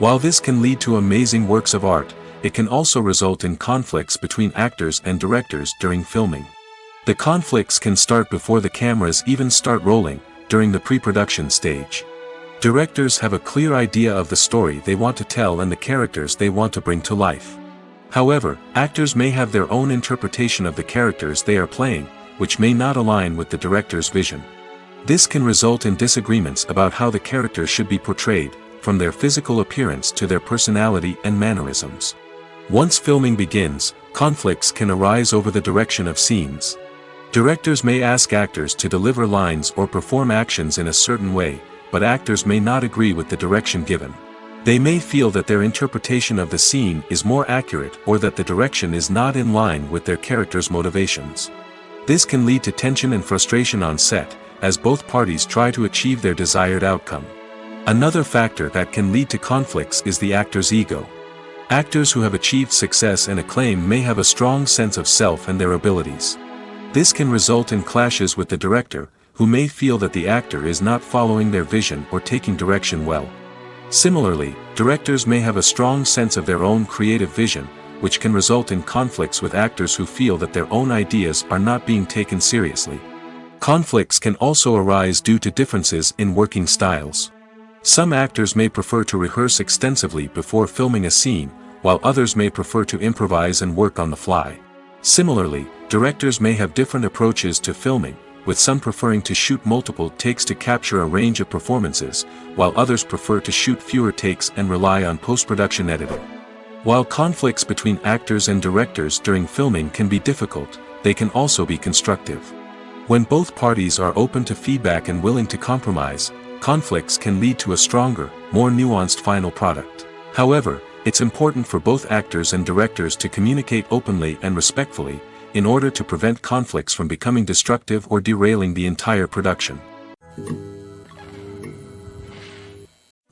While this can lead to amazing works of art, it can also result in conflicts between actors and directors during filming. The conflicts can start before the cameras even start rolling, during the pre-production stage. Directors have a clear idea of the story they want to tell and the characters they want to bring to life. However, actors may have their own interpretation of the characters they are playing, which may not align with the director's vision. This can result in disagreements about how the characters should be portrayed, from their physical appearance to their personality and mannerisms. Once filming begins, conflicts can arise over the direction of scenes. Directors may ask actors to deliver lines or perform actions in a certain way, but actors may not agree with the direction given. They may feel that their interpretation of the scene is more accurate or that the direction is not in line with their character's motivations. This can lead to tension and frustration on set, as both parties try to achieve their desired outcome. Another factor that can lead to conflicts is the actor's ego. Actors who have achieved success and acclaim may have a strong sense of self and their abilities. This can result in clashes with the director, who may feel that the actor is not following their vision or taking direction well. Similarly, directors may have a strong sense of their own creative vision, which can result in conflicts with actors who feel that their own ideas are not being taken seriously. Conflicts can also arise due to differences in working styles. Some actors may prefer to rehearse extensively before filming a scene, while others may prefer to improvise and work on the fly. Similarly, directors may have different approaches to filming, with some preferring to shoot multiple takes to capture a range of performances, while others prefer to shoot fewer takes and rely on post-production editing. While conflicts between actors and directors during filming can be difficult, they can also be constructive. When both parties are open to feedback and willing to compromise, conflicts can lead to a stronger, more nuanced final product. However, it's important for both actors and directors to communicate openly and respectfully, in order to prevent conflicts from becoming destructive or derailing the entire production.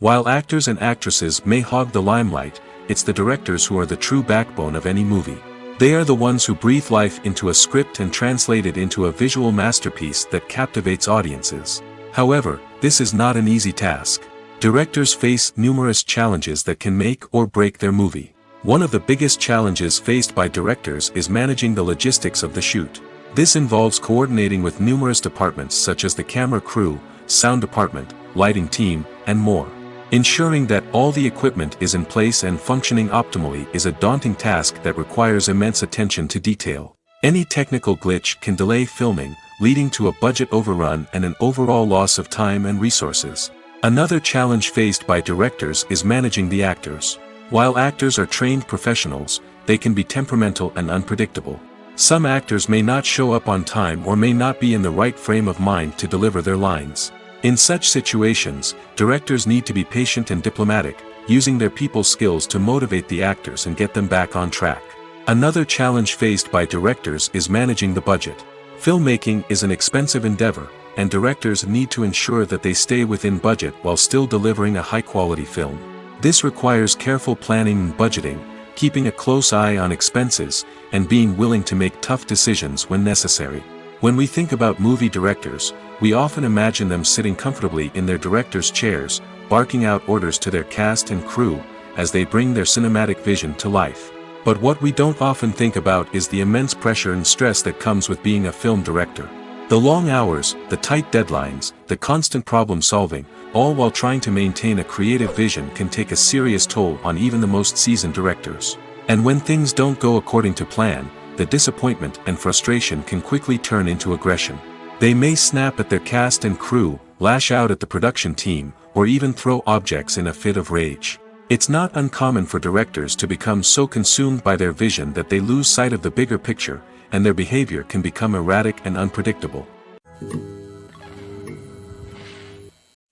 While actors and actresses may hog the limelight, it's the directors who are the true backbone of any movie. They are the ones who breathe life into a script and translate it into a visual masterpiece that captivates audiences. However, this is not an easy task. Directors face numerous challenges that can make or break their movie. One of the biggest challenges faced by directors is managing the logistics of the shoot. This involves coordinating with numerous departments such as the camera crew, sound department, lighting team, and more. Ensuring that all the equipment is in place and functioning optimally is a daunting task that requires immense attention to detail. Any technical glitch can delay filming, leading to a budget overrun and an overall loss of time and resources. Another challenge faced by directors is managing the actors. While actors are trained professionals, they can be temperamental and unpredictable. Some actors may not show up on time or may not be in the right frame of mind to deliver their lines. In such situations, directors need to be patient and diplomatic, using their people skills to motivate the actors and get them back on track. Another challenge faced by directors is managing the budget. Filmmaking is an expensive endeavor, and directors need to ensure that they stay within budget while still delivering a high-quality film. This requires careful planning and budgeting, keeping a close eye on expenses, and being willing to make tough decisions when necessary. When we think about movie directors, we often imagine them sitting comfortably in their director's chairs, barking out orders to their cast and crew, as they bring their cinematic vision to life. But what we don't often think about is the immense pressure and stress that comes with being a film director. The long hours, the tight deadlines, the constant problem solving, all while trying to maintain a creative vision can take a serious toll on even the most seasoned directors. And when things don't go according to plan, the disappointment and frustration can quickly turn into aggression. They may snap at their cast and crew, lash out at the production team, or even throw objects in a fit of rage. It's not uncommon for directors to become so consumed by their vision that they lose sight of the bigger picture, and their behavior can become erratic and unpredictable.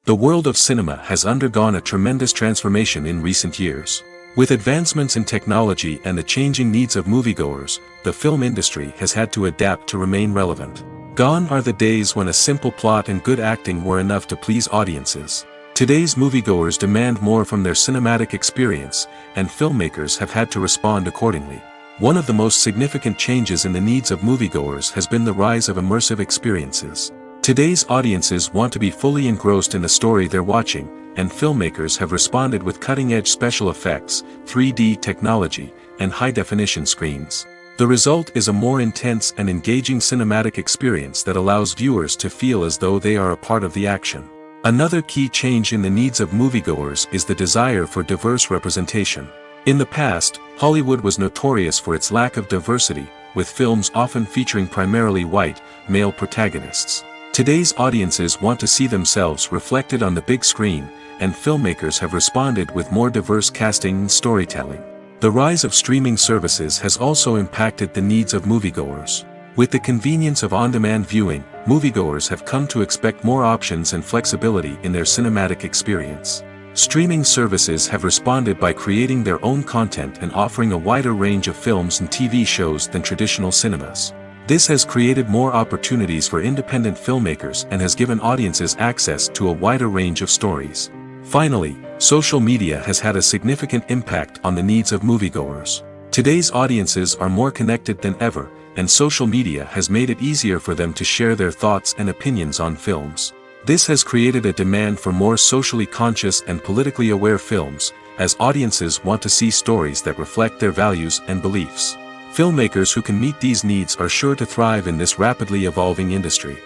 The world of cinema has undergone a tremendous transformation in recent years. With advancements in technology and the changing needs of moviegoers, the film industry has had to adapt to remain relevant. Gone are the days when a simple plot and good acting were enough to please audiences. Today's moviegoers demand more from their cinematic experience, and filmmakers have had to respond accordingly. One of the most significant changes in the needs of moviegoers has been the rise of immersive experiences. Today's audiences want to be fully engrossed in the story they're watching, and filmmakers have responded with cutting-edge special effects, 3D technology, and high-definition screens. The result is a more intense and engaging cinematic experience that allows viewers to feel as though they are a part of the action. Another key change in the needs of moviegoers is the desire for diverse representation. In the past, Hollywood was notorious for its lack of diversity, with films often featuring primarily white, male protagonists. Today's audiences want to see themselves reflected on the big screen, and filmmakers have responded with more diverse casting and storytelling. The rise of streaming services has also impacted the needs of moviegoers. With the convenience of on-demand viewing, moviegoers have come to expect more options and flexibility in their cinematic experience. Streaming services have responded by creating their own content and offering a wider range of films and TV shows than traditional cinemas. This has created more opportunities for independent filmmakers and has given audiences access to a wider range of stories. Finally, social media has had a significant impact on the needs of moviegoers. Today's audiences are more connected than ever, and social media has made it easier for them to share their thoughts and opinions on films. This has created a demand for more socially conscious and politically aware films, as audiences want to see stories that reflect their values and beliefs. Filmmakers who can meet these needs are sure to thrive in this rapidly evolving industry.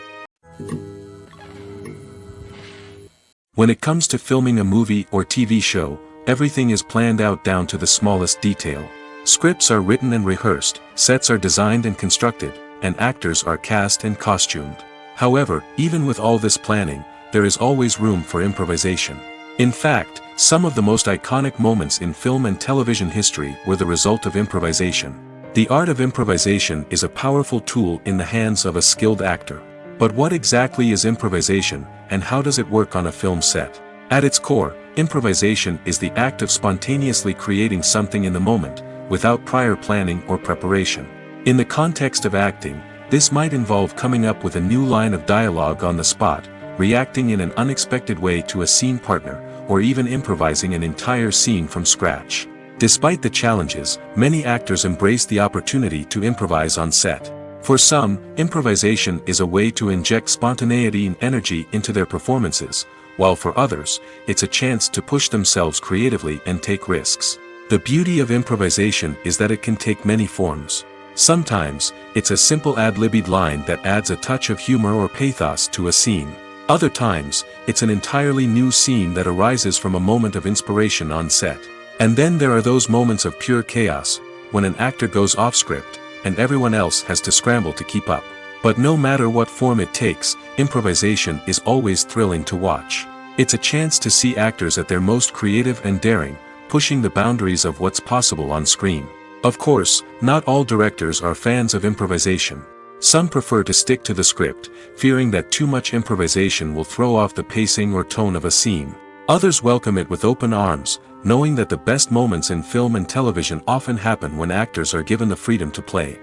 When it comes to filming a movie or TV show, everything is planned out down to the smallest detail. Scripts are written and rehearsed, sets are designed and constructed, and actors are cast and costumed. However, even with all this planning, there is always room for improvisation. In fact, some of the most iconic moments in film and television history were the result of improvisation. The art of improvisation is a powerful tool in the hands of a skilled actor. But what exactly is improvisation, and how does it work on a film set? At its core, improvisation is the act of spontaneously creating something in the moment, without prior planning or preparation. In the context of acting, this might involve coming up with a new line of dialogue on the spot, reacting in an unexpected way to a scene partner, or even improvising an entire scene from scratch. Despite the challenges, many actors embrace the opportunity to improvise on set. For some, improvisation is a way to inject spontaneity and energy into their performances, while for others, it's a chance to push themselves creatively and take risks. The beauty of improvisation is that it can take many forms. Sometimes, it's a simple ad-libbed line that adds a touch of humor or pathos to a scene. Other times, it's an entirely new scene that arises from a moment of inspiration on set. And then there are those moments of pure chaos, when an actor goes off script, and everyone else has to scramble to keep up. But no matter what form it takes, improvisation is always thrilling to watch. It's a chance to see actors at their most creative and daring, pushing the boundaries of what's possible on screen. Of course, not all directors are fans of improvisation. Some prefer to stick to the script, fearing that too much improvisation will throw off the pacing or tone of a scene. Others welcome it with open arms, knowing that the best moments in film and television often happen when actors are given the freedom to play.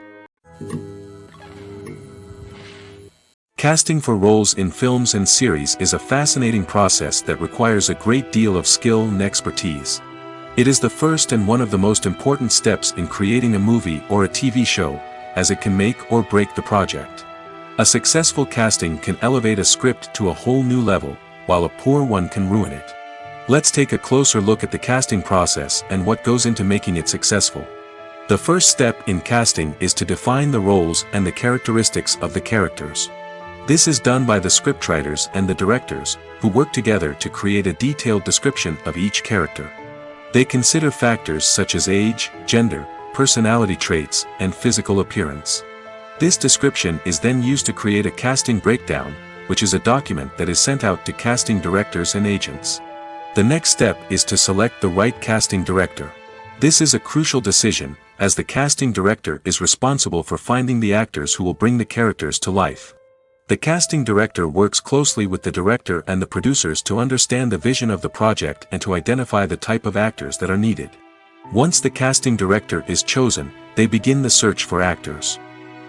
Casting for roles in films and series is a fascinating process that requires a great deal of skill and expertise. It is the first and one of the most important steps in creating a movie or a TV show, as it can make or break the project. A successful casting can elevate a script to a whole new level, while a poor one can ruin it. Let's take a closer look at the casting process and what goes into making it successful. The first step in casting is to define the roles and the characteristics of the characters. This is done by the scriptwriters and the directors, who work together to create a detailed description of each character. They consider factors such as age, gender, personality traits, and physical appearance. This description is then used to create a casting breakdown, which is a document that is sent out to casting directors and agents. The next step is to select the right casting director. This is a crucial decision, as the casting director is responsible for finding the actors who will bring the characters to life. The casting director works closely with the director and the producers to understand the vision of the project and to identify the type of actors that are needed. Once the casting director is chosen, they begin the search for actors.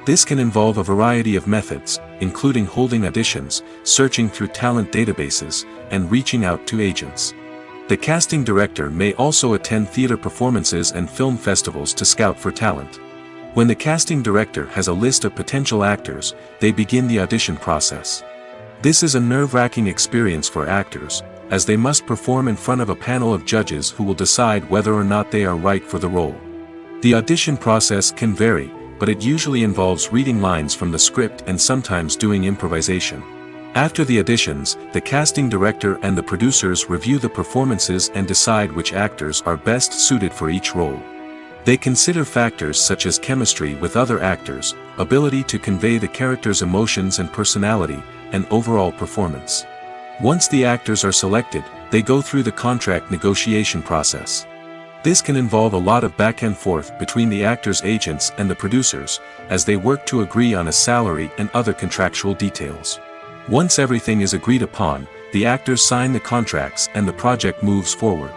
This can involve a variety of methods, including holding auditions, searching through talent databases, and reaching out to agents. The casting director may also attend theater performances and film festivals to scout for talent. When the casting director has a list of potential actors, they begin the audition process. This is a nerve-wracking experience for actors, as they must perform in front of a panel of judges who will decide whether or not they are right for the role. The audition process can vary, but it usually involves reading lines from the script and sometimes doing improvisation. After the auditions, the casting director and the producers review the performances and decide which actors are best suited for each role. They consider factors such as chemistry with other actors, ability to convey the character's emotions and personality, and overall performance. Once the actors are selected, they go through the contract negotiation process. This can involve a lot of back and forth between the actors' agents and the producers, as they work to agree on a salary and other contractual details. Once everything is agreed upon, the actors sign the contracts and the project moves forward.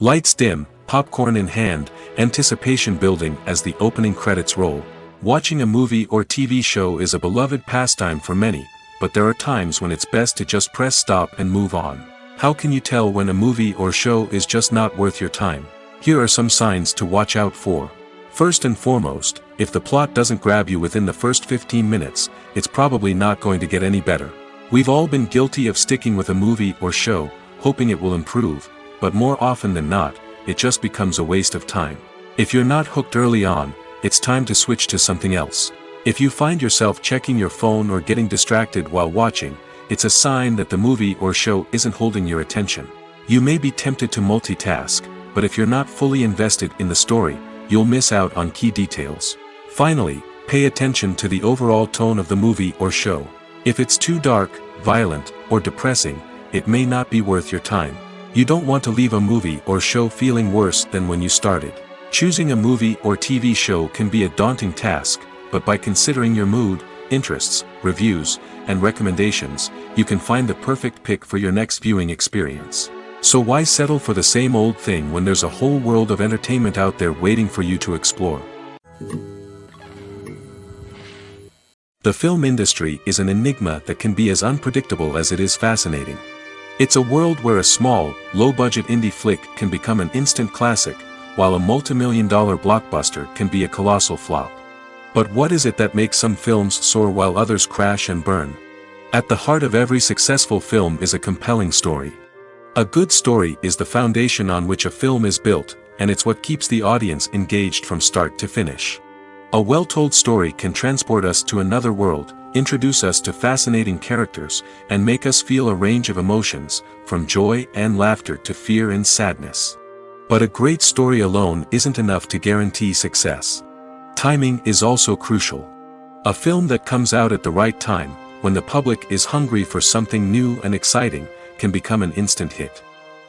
Lights dim, popcorn in hand, anticipation building as the opening credits roll. Watching a movie or TV show is a beloved pastime for many, but there are times when it's best to just press stop and move on. How can you tell when a movie or show is just not worth your time? Here are some signs to watch out for. First and foremost, if the plot doesn't grab you within the first 15 minutes, it's probably not going to get any better. We've all been guilty of sticking with a movie or show, hoping it will improve, but more often than not, it just becomes a waste of time. If you're not hooked early on, it's time to switch to something else. If you find yourself checking your phone or getting distracted while watching, it's a sign that the movie or show isn't holding your attention. You may be tempted to multitask, but if you're not fully invested in the story, you'll miss out on key details. Finally, pay attention to the overall tone of the movie or show. If it's too dark, violent, or depressing, it may not be worth your time. You don't want to leave a movie or show feeling worse than when you started. Choosing a movie or TV show can be a daunting task, but by considering your mood, interests, reviews, and recommendations, you can find the perfect pick for your next viewing experience. So why settle for the same old thing when there's a whole world of entertainment out there waiting for you to explore? The film industry is an enigma that can be as unpredictable as it is fascinating. It's a world where a small, low-budget indie flick can become an instant classic, while a multi-million-dollar blockbuster can be a colossal flop. But what is it that makes some films soar while others crash and burn? At the heart of every successful film is a compelling story. A good story is the foundation on which a film is built, and it's what keeps the audience engaged from start to finish. A well-told story can transport us to another world, introduce us to fascinating characters, and make us feel a range of emotions, from joy and laughter to fear and sadness. But a great story alone isn't enough to guarantee success. Timing is also crucial. A film that comes out at the right time, when the public is hungry for something new and exciting, can become an instant hit.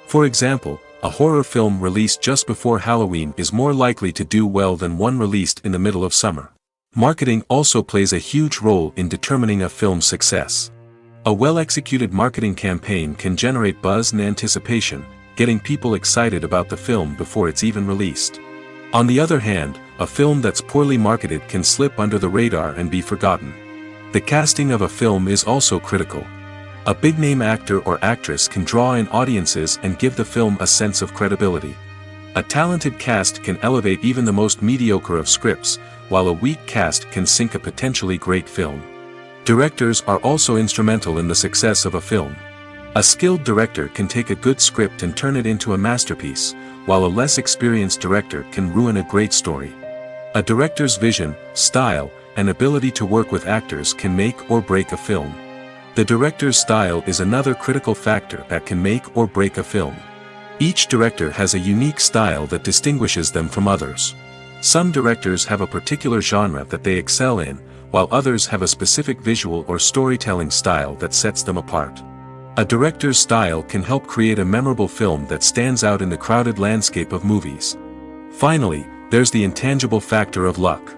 For example, a horror film released just before Halloween is more likely to do well than one released in the middle of summer. Marketing also plays a huge role in determining a film's success. A well-executed marketing campaign can generate buzz and anticipation, getting people excited about the film before it's even released. On the other hand, a film that's poorly marketed can slip under the radar and be forgotten. The casting of a film is also critical. A big-name actor or actress can draw in audiences and give the film a sense of credibility. A talented cast can elevate even the most mediocre of scripts, while a weak cast can sink a potentially great film. Directors are also instrumental in the success of a film. A skilled director can take a good script and turn it into a masterpiece, while a less experienced director can ruin a great story. A director's vision, style, and ability to work with actors can make or break a film. The director's style is another critical factor that can make or break a film. Each director has a unique style that distinguishes them from others. Some directors have a particular genre that they excel in, while others have a specific visual or storytelling style that sets them apart. A director's style can help create a memorable film that stands out in the crowded landscape of movies. Finally, there's the intangible factor of luck.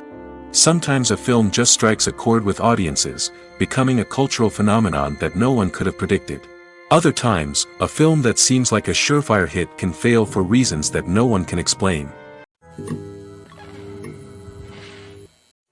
Sometimes a film just strikes a chord with audiences, becoming a cultural phenomenon that no one could have predicted. Other times, a film that seems like a surefire hit can fail for reasons that no one can explain.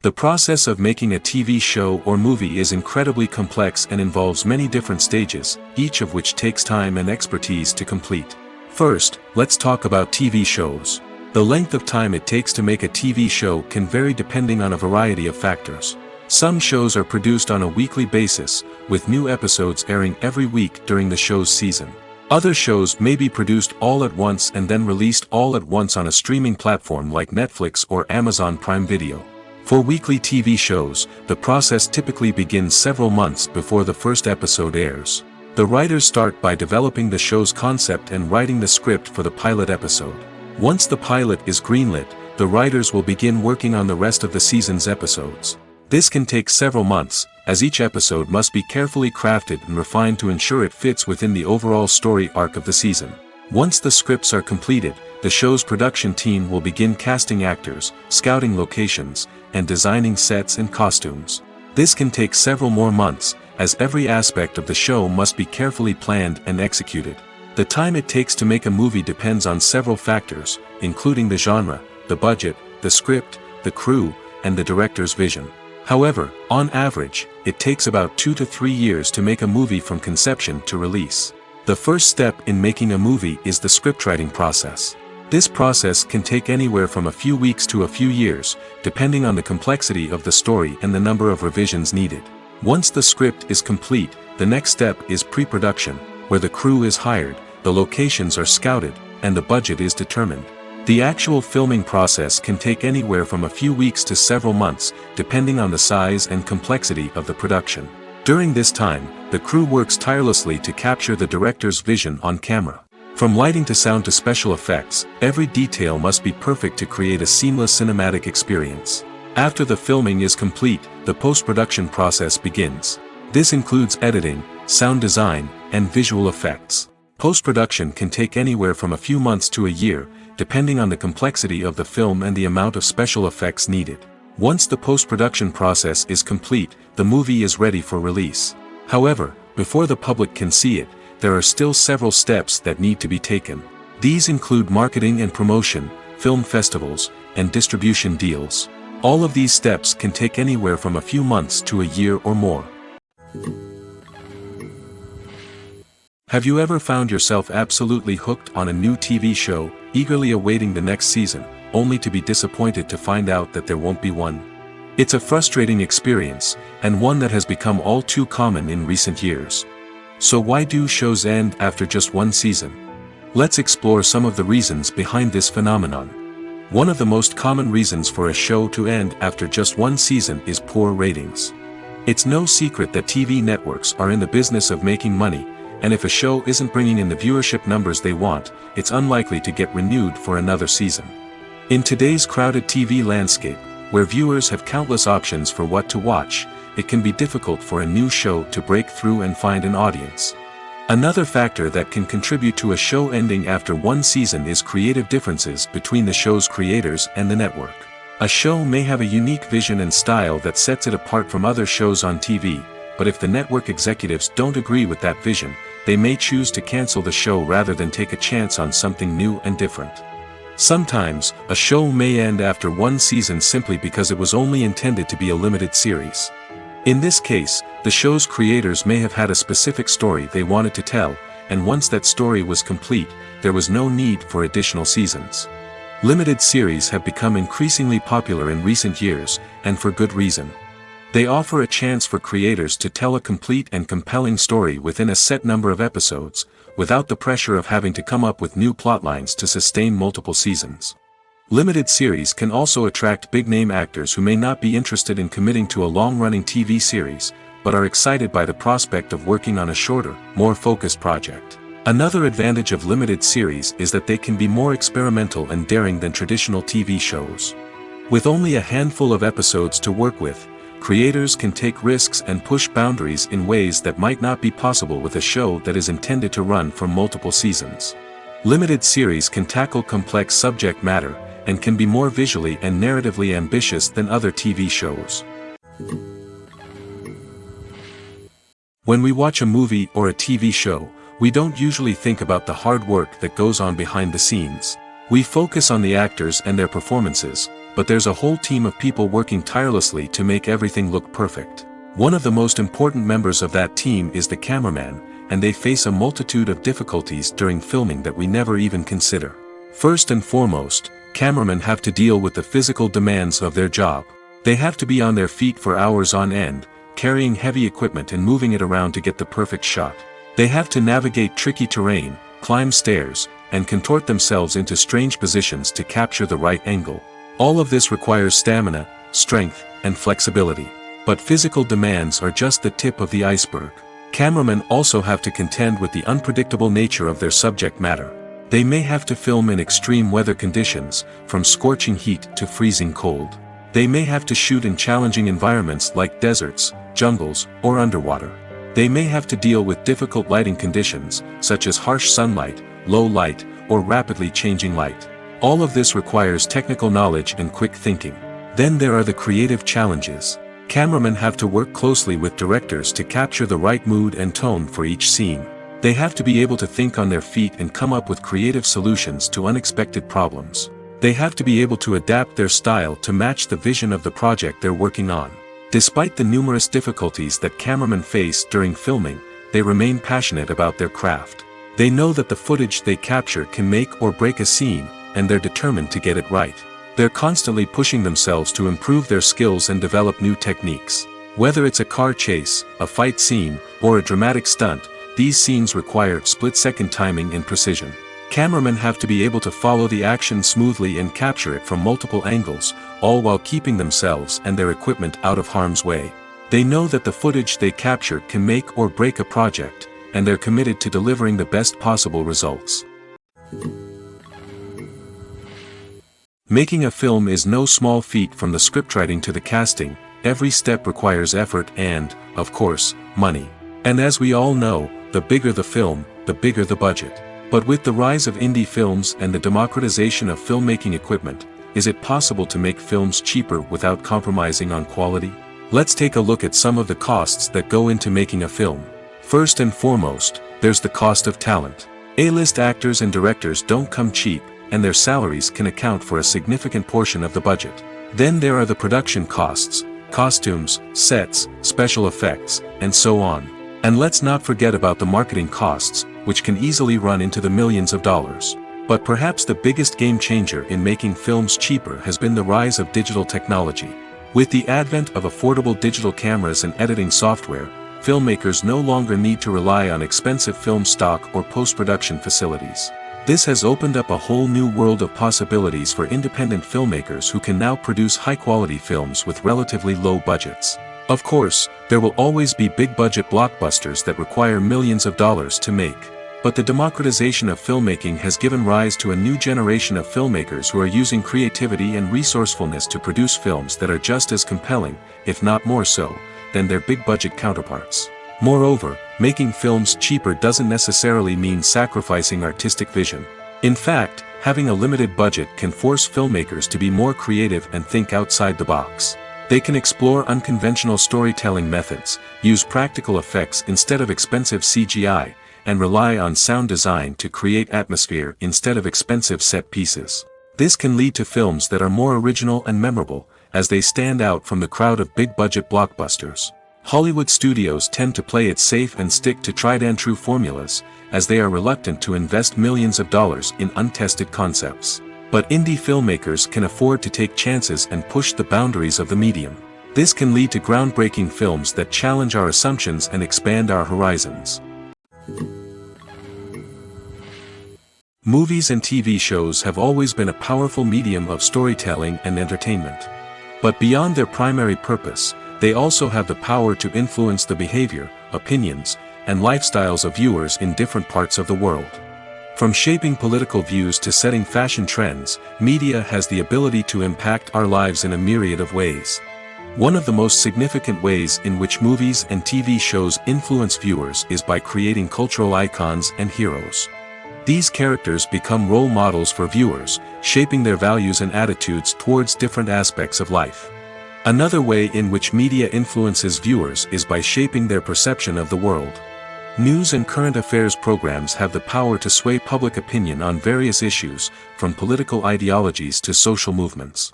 The process of making a TV show or movie is incredibly complex and involves many different stages, each of which takes time and expertise to complete. First, let's talk about TV shows. The length of time it takes to make a TV show can vary depending on a variety of factors. Some shows are produced on a weekly basis, with new episodes airing every week during the show's season. Other shows may be produced all at once and then released all at once on a streaming platform like Netflix or Amazon Prime Video. For weekly TV shows, the process typically begins several months before the first episode airs. The writers start by developing the show's concept and writing the script for the pilot episode. Once the pilot is greenlit, the writers will begin working on the rest of the season's episodes. This can take several months, as each episode must be carefully crafted and refined to ensure it fits within the overall story arc of the season. Once the scripts are completed, the show's production team will begin casting actors, scouting locations, and designing sets and costumes. This can take several more months, as every aspect of the show must be carefully planned and executed. The time it takes to make a movie depends on several factors, including the genre, the budget, the script, the crew, and the director's vision. However, on average, it takes about 2 to 3 years to make a movie from conception to release. The first step in making a movie is the scriptwriting process. This process can take anywhere from a few weeks to a few years, depending on the complexity of the story and the number of revisions needed. Once the script is complete, the next step is pre-production, where the crew is hired, the locations are scouted, and the budget is determined. The actual filming process can take anywhere from a few weeks to several months, depending on the size and complexity of the production. During this time, the crew works tirelessly to capture the director's vision on camera. From lighting to sound to special effects, every detail must be perfect to create a seamless cinematic experience. After the filming is complete, the post-production process begins. This includes editing, sound design, and visual effects. Post-production can take anywhere from a few months to a year, depending on the complexity of the film and the amount of special effects needed. Once the post-production process is complete, the movie is ready for release. However, before the public can see it, there are still several steps that need to be taken. These include marketing and promotion, film festivals, and distribution deals. All of these steps can take anywhere from a few months to a year or more. Have you ever found yourself absolutely hooked on a new TV show, eagerly awaiting the next season, only to be disappointed to find out that there won't be one? It's a frustrating experience, and one that has become all too common in recent years. So why do shows end after just one season? Let's explore some of the reasons behind this phenomenon. One of the most common reasons for a show to end after just one season is poor ratings. It's no secret that TV networks are in the business of making money, and if a show isn't bringing in the viewership numbers they want, it's unlikely to get renewed for another season. In today's crowded TV landscape, where viewers have countless options for what to watch, it can be difficult for a new show to break through and find an audience. Another factor that can contribute to a show ending after one season is creative differences between the show's creators and the network. A show may have a unique vision and style that sets it apart from other shows on TV, but if the network executives don't agree with that vision, they may choose to cancel the show rather than take a chance on something new and different. Sometimes, a show may end after one season simply because it was only intended to be a limited series. In this case, the show's creators may have had a specific story they wanted to tell, and once that story was complete, there was no need for additional seasons. Limited series have become increasingly popular in recent years, and for good reason. They offer a chance for creators to tell a complete and compelling story within a set number of episodes, without the pressure of having to come up with new plotlines to sustain multiple seasons. Limited series can also attract big-name actors who may not be interested in committing to a long-running TV series, but are excited by the prospect of working on a shorter, more focused project. Another advantage of limited series is that they can be more experimental and daring than traditional TV shows. With only a handful of episodes to work with, creators can take risks and push boundaries in ways that might not be possible with a show that is intended to run for multiple seasons. Limited series can tackle complex subject matter, and can be more visually and narratively ambitious than other TV shows. When we watch a movie or a TV show, we don't usually think about the hard work that goes on behind the scenes. We focus on the actors and their performances, but there's a whole team of people working tirelessly to make everything look perfect. One of the most important members of that team is the cameraman, and they face a multitude of difficulties during filming that we never even consider. First and foremost, cameramen have to deal with the physical demands of their job. They have to be on their feet for hours on end, carrying heavy equipment and moving it around to get the perfect shot. They have to navigate tricky terrain, climb stairs, and contort themselves into strange positions to capture the right angle. All of this requires stamina, strength, and flexibility. But physical demands are just the tip of the iceberg. Cameramen also have to contend with the unpredictable nature of their subject matter. They may have to film in extreme weather conditions, from scorching heat to freezing cold. They may have to shoot in challenging environments like deserts, jungles, or underwater. They may have to deal with difficult lighting conditions, such as harsh sunlight, low light, or rapidly changing light. All of this requires technical knowledge and quick thinking. Then there are the creative challenges. Cameramen have to work closely with directors to capture the right mood and tone for each scene. They have to be able to think on their feet and come up with creative solutions to unexpected problems. They have to be able to adapt their style to match the vision of the project they're working on. Despite the numerous difficulties that cameramen face during filming, they remain passionate about their craft. They know that the footage they capture can make or break a scene, and they're determined to get it right. They're constantly pushing themselves to improve their skills and develop new techniques. Whether it's a car chase, a fight scene, or a dramatic stunt, these scenes require split-second timing and precision. Cameramen have to be able to follow the action smoothly and capture it from multiple angles, all while keeping themselves and their equipment out of harm's way. They know that the footage they capture can make or break a project, and they're committed to delivering the best possible results. Making a film is no small feat. From the scriptwriting to the casting, every step requires effort and, of course, money. And as we all know, the bigger the film, the bigger the budget. But with the rise of indie films and the democratization of filmmaking equipment, is it possible to make films cheaper without compromising on quality? Let's take a look at some of the costs that go into making a film. First and foremost, there's the cost of talent. A-list actors and directors don't come cheap, and their salaries can account for a significant portion of the budget. Then there are the production costs, costumes, sets, special effects, and so on. And let's not forget about the marketing costs, which can easily run into the millions of dollars. But perhaps the biggest game changer in making films cheaper has been the rise of digital technology. With the advent of affordable digital cameras and editing software, filmmakers no longer need to rely on expensive film stock or post-production facilities. This has opened up a whole new world of possibilities for independent filmmakers who can now produce high-quality films with relatively low budgets. Of course, there will always be big-budget blockbusters that require millions of dollars to make. But the democratization of filmmaking has given rise to a new generation of filmmakers who are using creativity and resourcefulness to produce films that are just as compelling, if not more so, than their big-budget counterparts. Moreover, making films cheaper doesn't necessarily mean sacrificing artistic vision. In fact, having a limited budget can force filmmakers to be more creative and think outside the box. They can explore unconventional storytelling methods, use practical effects instead of expensive CGI, and rely on sound design to create atmosphere instead of expensive set pieces. This can lead to films that are more original and memorable, as they stand out from the crowd of big-budget blockbusters. Hollywood studios tend to play it safe and stick to tried-and-true formulas, as they are reluctant to invest millions of dollars in untested concepts. But indie filmmakers can afford to take chances and push the boundaries of the medium. This can lead to groundbreaking films that challenge our assumptions and expand our horizons. Movies and TV shows have always been a powerful medium of storytelling and entertainment. But beyond their primary purpose, they also have the power to influence the behavior, opinions, and lifestyles of viewers in different parts of the world. From shaping political views to setting fashion trends, media has the ability to impact our lives in a myriad of ways. One of the most significant ways in which movies and TV shows influence viewers is by creating cultural icons and heroes. These characters become role models for viewers, shaping their values and attitudes towards different aspects of life. Another way in which media influences viewers is by shaping their perception of the world. News and current affairs programs have the power to sway public opinion on various issues, from political ideologies to social movements.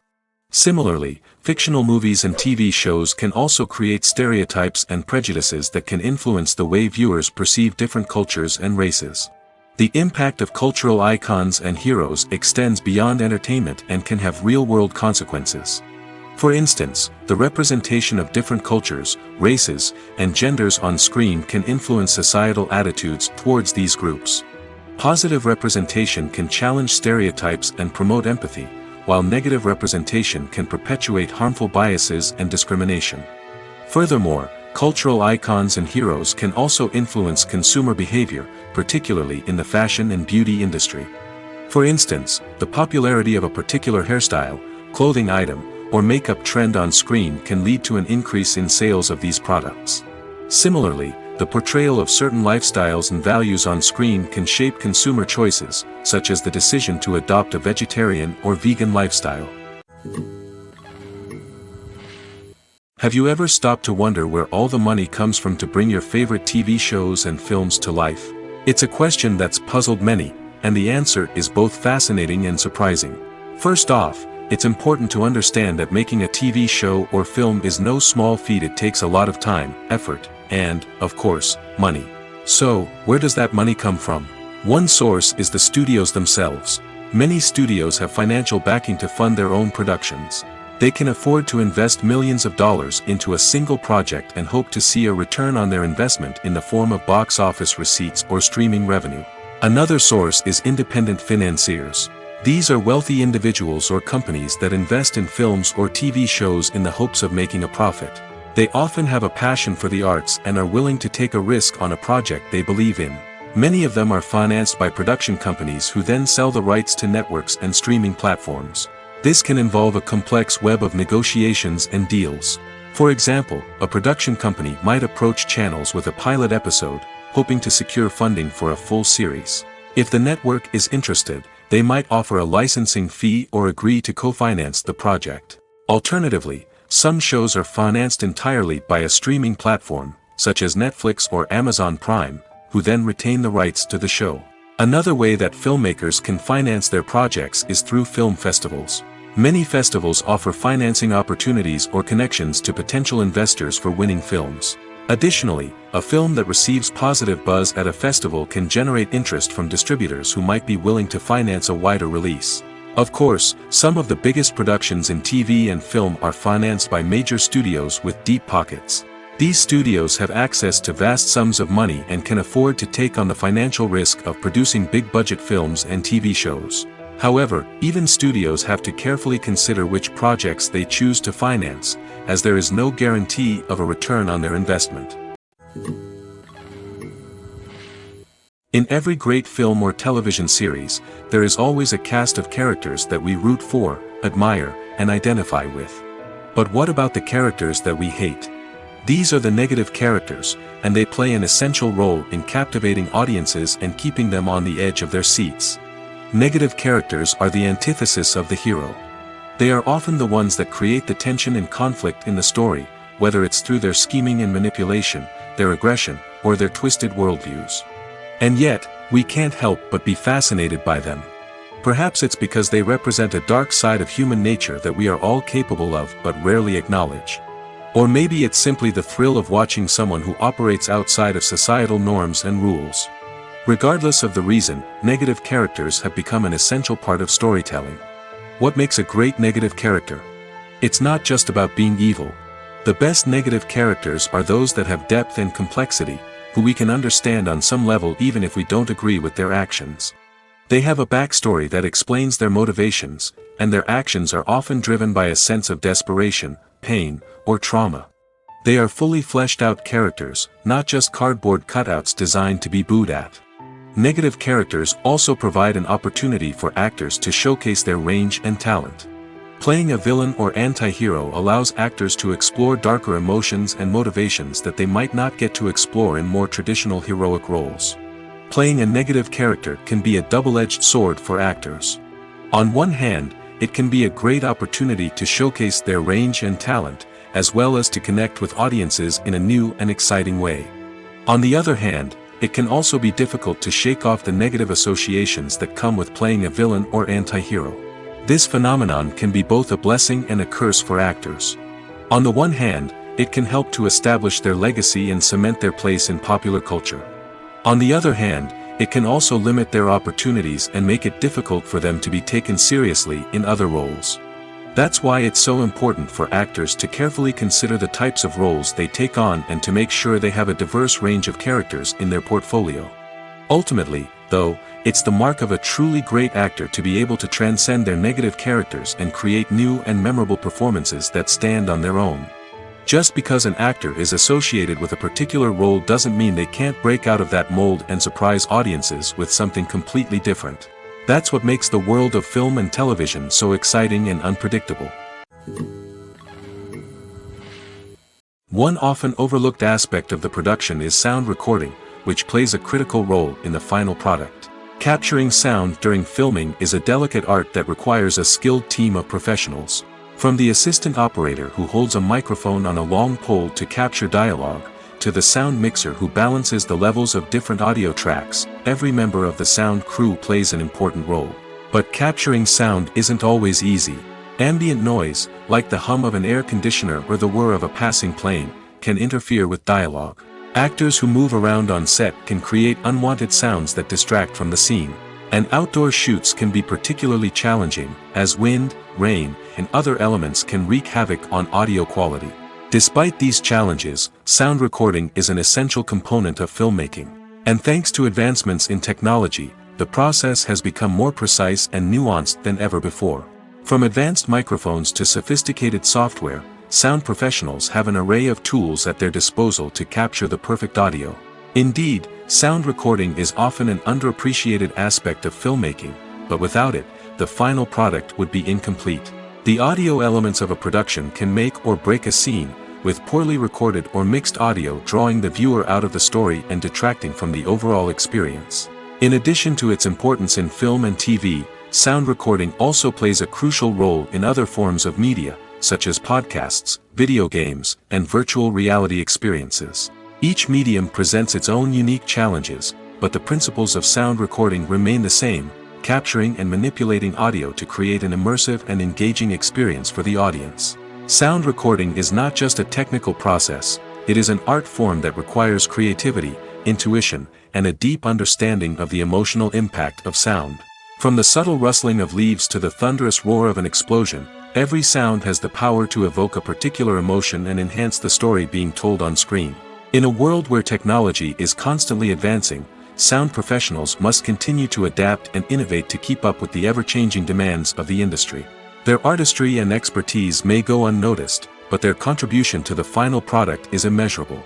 Similarly, fictional movies and TV shows can also create stereotypes and prejudices that can influence the way viewers perceive different cultures and races. The impact of cultural icons and heroes extends beyond entertainment and can have real-world consequences. For instance, the representation of different cultures, races, and genders on screen can influence societal attitudes towards these groups. Positive representation can challenge stereotypes and promote empathy, while negative representation can perpetuate harmful biases and discrimination. Furthermore, cultural icons and heroes can also influence consumer behavior, particularly in the fashion and beauty industry. For instance, the popularity of a particular hairstyle, clothing item, or makeup trend on screen can lead to an increase in sales of these products. Similarly, the portrayal of certain lifestyles and values on screen can shape consumer choices, such as the decision to adopt a vegetarian or vegan lifestyle. Have you ever stopped to wonder where all the money comes from to bring your favorite TV shows and films to life? It's a question that's puzzled many, and the answer is both fascinating and surprising. First off, it's important to understand that making a TV show or film is no small feat. It takes a lot of time, effort, and, of course, money. So, where does that money come from? One source is the studios themselves. Many studios have financial backing to fund their own productions. They can afford to invest millions of dollars into a single project and hope to see a return on their investment in the form of box office receipts or streaming revenue. Another source is independent financiers. These are wealthy individuals or companies that invest in films or TV shows in the hopes of making a profit. They often have a passion for the arts and are willing to take a risk on a project they believe in. Many of them are financed by production companies who then sell the rights to networks and streaming platforms. This can involve a complex web of negotiations and deals. For example, a production company might approach channels with a pilot episode, hoping to secure funding for a full series. If the network is interested, they might offer a licensing fee or agree to co-finance the project. Alternatively, some shows are financed entirely by a streaming platform, such as Netflix or Amazon Prime, who then retain the rights to the show. Another way that filmmakers can finance their projects is through film festivals. Many festivals offer financing opportunities or connections to potential investors for winning films. Additionally, a film that receives positive buzz at a festival can generate interest from distributors who might be willing to finance a wider release. Of course, some of the biggest productions in TV and film are financed by major studios with deep pockets. These studios have access to vast sums of money and can afford to take on the financial risk of producing big-budget films and TV shows. However, even studios have to carefully consider which projects they choose to finance, as there is no guarantee of a return on their investment. In every great film or television series, there is always a cast of characters that we root for, admire, and identify with. But what about the characters that we hate? These are the negative characters, and they play an essential role in captivating audiences and keeping them on the edge of their seats. Negative characters are the antithesis of the hero. They are often the ones that create the tension and conflict in the story, whether it's through their scheming and manipulation, their aggression, or their twisted worldviews. And yet, we can't help but be fascinated by them. Perhaps it's because they represent a dark side of human nature that we are all capable of but rarely acknowledge. Or maybe it's simply the thrill of watching someone who operates outside of societal norms and rules. Regardless of the reason, negative characters have become an essential part of storytelling. What makes a great negative character? It's not just about being evil. The best negative characters are those that have depth and complexity, who we can understand on some level even if we don't agree with their actions. They have a backstory that explains their motivations, and their actions are often driven by a sense of desperation, pain, or trauma. They are fully fleshed out characters, not just cardboard cutouts designed to be booed at. Negative characters also provide an opportunity for actors to showcase their range and talent. Playing a villain or anti-hero allows actors to explore darker emotions and motivations that they might not get to explore in more traditional heroic roles. Playing a negative character can be a double-edged sword for actors. On one hand, it can be a great opportunity to showcase their range and talent, as well as to connect with audiences in a new and exciting way. On the other hand, it can also be difficult to shake off the negative associations that come with playing a villain or anti-hero. This phenomenon can be both a blessing and a curse for actors. On the one hand, it can help to establish their legacy and cement their place in popular culture. On the other hand, it can also limit their opportunities and make it difficult for them to be taken seriously in other roles. That's why it's so important for actors to carefully consider the types of roles they take on and to make sure they have a diverse range of characters in their portfolio. Ultimately, though, it's the mark of a truly great actor to be able to transcend their negative characters and create new and memorable performances that stand on their own. Just because an actor is associated with a particular role doesn't mean they can't break out of that mold and surprise audiences with something completely different. That's what makes the world of film and television so exciting and unpredictable. One often overlooked aspect of the production is sound recording, which plays a critical role in the final product. Capturing sound during filming is a delicate art that requires a skilled team of professionals. From the assistant operator who holds a microphone on a long pole to capture dialogue, to the sound mixer who balances the levels of different audio tracks, every member of the sound crew plays an important role. But capturing sound isn't always easy. Ambient noise, like the hum of an air conditioner or the whir of a passing plane, can interfere with dialogue. Actors who move around on set can create unwanted sounds that distract from the scene. And outdoor shoots can be particularly challenging, as wind, rain, and other elements can wreak havoc on audio quality. Despite these challenges, sound recording is an essential component of filmmaking. And thanks to advancements in technology, the process has become more precise and nuanced than ever before. From advanced microphones to sophisticated software, sound professionals have an array of tools at their disposal to capture the perfect audio. Indeed, sound recording is often an underappreciated aspect of filmmaking, but without it, the final product would be incomplete. The audio elements of a production can make or break a scene, with poorly recorded or mixed audio drawing the viewer out of the story and detracting from the overall experience. In addition to its importance in film and TV, sound recording also plays a crucial role in other forms of media, such as podcasts, video games, and virtual reality experiences. Each medium presents its own unique challenges, but the principles of sound recording remain the same, capturing and manipulating audio to create an immersive and engaging experience for the audience. Sound recording is not just a technical process, it is an art form that requires creativity, intuition, and a deep understanding of the emotional impact of sound. From the subtle rustling of leaves to the thunderous roar of an explosion, every sound has the power to evoke a particular emotion and enhance the story being told on screen. In a world where technology is constantly advancing, sound professionals must continue to adapt and innovate to keep up with the ever-changing demands of the industry. Their artistry and expertise may go unnoticed, but their contribution to the final product is immeasurable.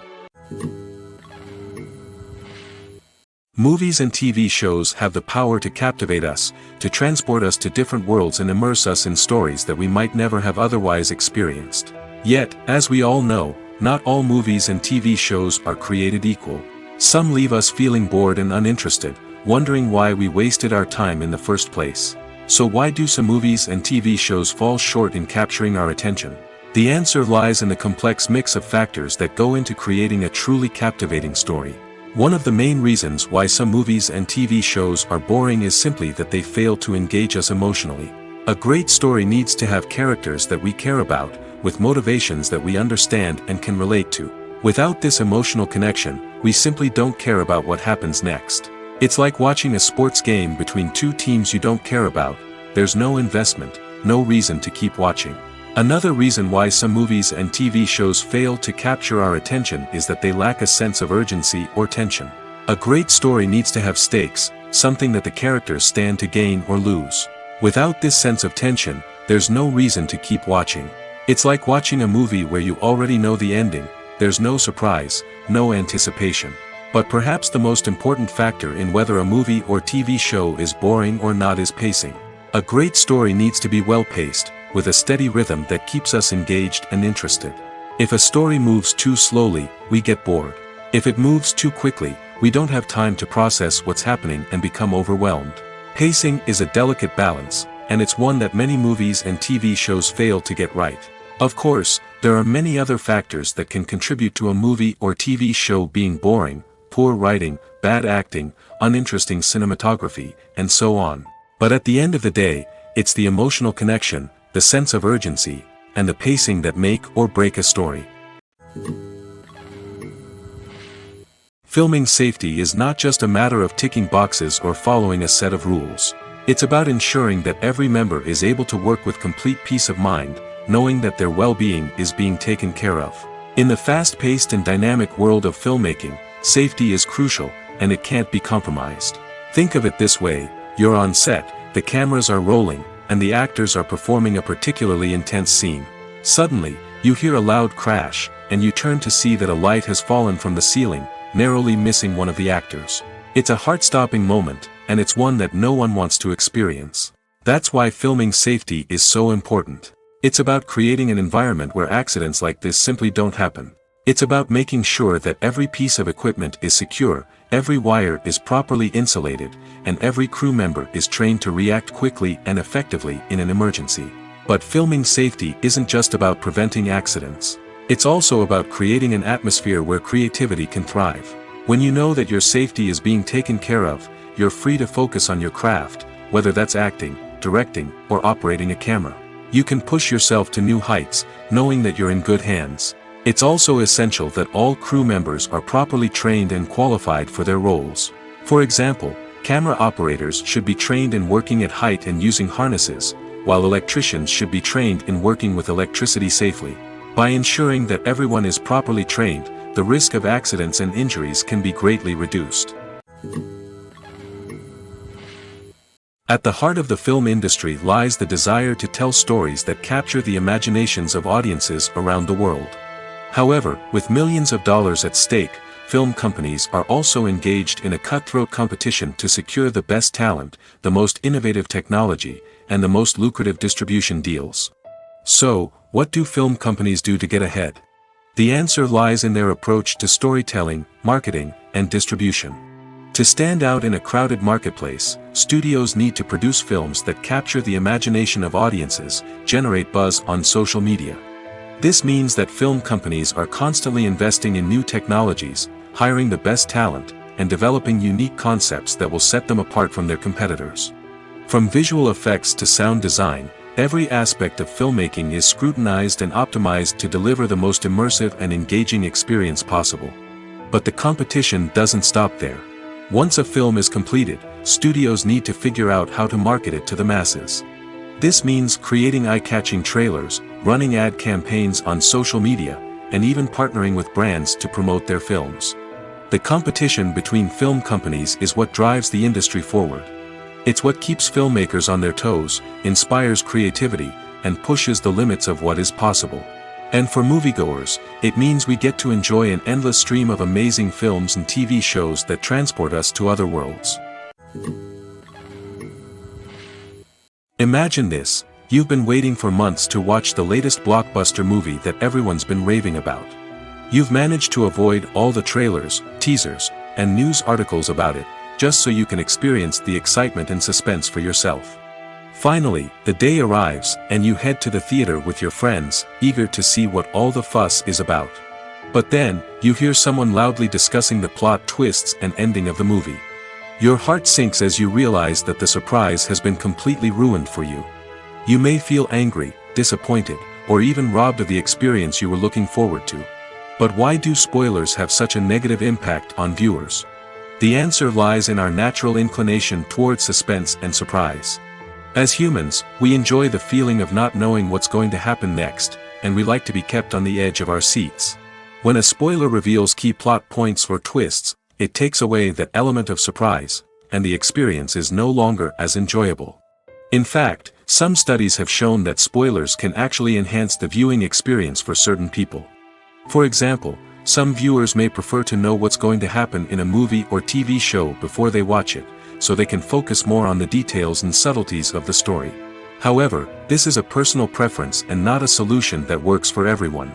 Movies and TV shows have the power to captivate us, to transport us to different worlds and immerse us in stories that we might never have otherwise experienced. Yet, as we all know, not all movies and TV shows are created equal. Some leave us feeling bored and uninterested, wondering why we wasted our time in the first place. So why do some movies and TV shows fall short in capturing our attention? The answer lies in the complex mix of factors that go into creating a truly captivating story. One of the main reasons why some movies and TV shows are boring is simply that they fail to engage us emotionally. A great story needs to have characters that we care about, with motivations that we understand and can relate to. Without this emotional connection, we simply don't care about what happens next. It's like watching a sports game between two teams you don't care about. There's no investment, no reason to keep watching. Another reason why some movies and TV shows fail to capture our attention is that they lack a sense of urgency or tension. A great story needs to have stakes, something that the characters stand to gain or lose. Without this sense of tension, there's no reason to keep watching. It's like watching a movie where you already know the ending. There's no surprise, no anticipation. But perhaps the most important factor in whether a movie or TV show is boring or not is pacing. A great story needs to be well-paced, with a steady rhythm that keeps us engaged and interested. If a story moves too slowly, we get bored. If it moves too quickly, we don't have time to process what's happening and become overwhelmed. Pacing is a delicate balance, and it's one that many movies and TV shows fail to get right. Of course, there are many other factors that can contribute to a movie or TV show being boring: poor writing, bad acting, uninteresting cinematography, and so on. But at the end of the day, it's the emotional connection, the sense of urgency, and the pacing that make or break a story. Filming safety is not just a matter of ticking boxes or following a set of rules. It's about ensuring that every member is able to work with complete peace of mind, knowing that their well-being is being taken care of. In the fast-paced and dynamic world of filmmaking, safety is crucial, and it can't be compromised. Think of it this way: you're on set, the cameras are rolling, and the actors are performing a particularly intense scene. Suddenly, you hear a loud crash, and you turn to see that a light has fallen from the ceiling, narrowly missing one of the actors. It's a heart-stopping moment, and it's one that no one wants to experience. That's why filming safety is so important. It's about creating an environment where accidents like this simply don't happen. It's about making sure that every piece of equipment is secure, every wire is properly insulated, and every crew member is trained to react quickly and effectively in an emergency. But filming safety isn't just about preventing accidents. It's also about creating an atmosphere where creativity can thrive. When you know that your safety is being taken care of, you're free to focus on your craft, whether that's acting, directing, or operating a camera. You can push yourself to new heights, knowing that you're in good hands. It's also essential that all crew members are properly trained and qualified for their roles. For example, camera operators should be trained in working at height and using harnesses, while electricians should be trained in working with electricity safely. By ensuring that everyone is properly trained, the risk of accidents and injuries can be greatly reduced. At the heart of the film industry lies the desire to tell stories that capture the imaginations of audiences around the world. However, with millions of dollars at stake, film companies are also engaged in a cutthroat competition to secure the best talent, the most innovative technology, and the most lucrative distribution deals. So, what do film companies do to get ahead? The answer lies in their approach to storytelling, marketing, and distribution. To stand out in a crowded marketplace, studios need to produce films that capture the imagination of audiences, generate buzz on social media. This means that film companies are constantly investing in new technologies, hiring the best talent, and developing unique concepts that will set them apart from their competitors. From visual effects to sound design, every aspect of filmmaking is scrutinized and optimized to deliver the most immersive and engaging experience possible. But the competition doesn't stop there. Once a film is completed, studios need to figure out how to market it to the masses. This means creating eye-catching trailers, running ad campaigns on social media, and even partnering with brands to promote their films. The competition between film companies is what drives the industry forward. It's what keeps filmmakers on their toes, inspires creativity, and pushes the limits of what is possible. And for moviegoers, it means we get to enjoy an endless stream of amazing films and TV shows that transport us to other worlds. Imagine this: you've been waiting for months to watch the latest blockbuster movie that everyone's been raving about. You've managed to avoid all the trailers, teasers, and news articles about it, just so you can experience the excitement and suspense for yourself. Finally, the day arrives, and you head to the theater with your friends, eager to see what all the fuss is about. But then, you hear someone loudly discussing the plot twists and ending of the movie. Your heart sinks as you realize that the surprise has been completely ruined for you. You may feel angry, disappointed, or even robbed of the experience you were looking forward to. But why do spoilers have such a negative impact on viewers? The answer lies in our natural inclination towards suspense and surprise. As humans, we enjoy the feeling of not knowing what's going to happen next, and we like to be kept on the edge of our seats. When a spoiler reveals key plot points or twists, it takes away that element of surprise, and the experience is no longer as enjoyable. In fact, some studies have shown that spoilers can actually enhance the viewing experience for certain people. For example, some viewers may prefer to know what's going to happen in a movie or TV show before they watch it, so they can focus more on the details and subtleties of the story. However, this is a personal preference and not a solution that works for everyone.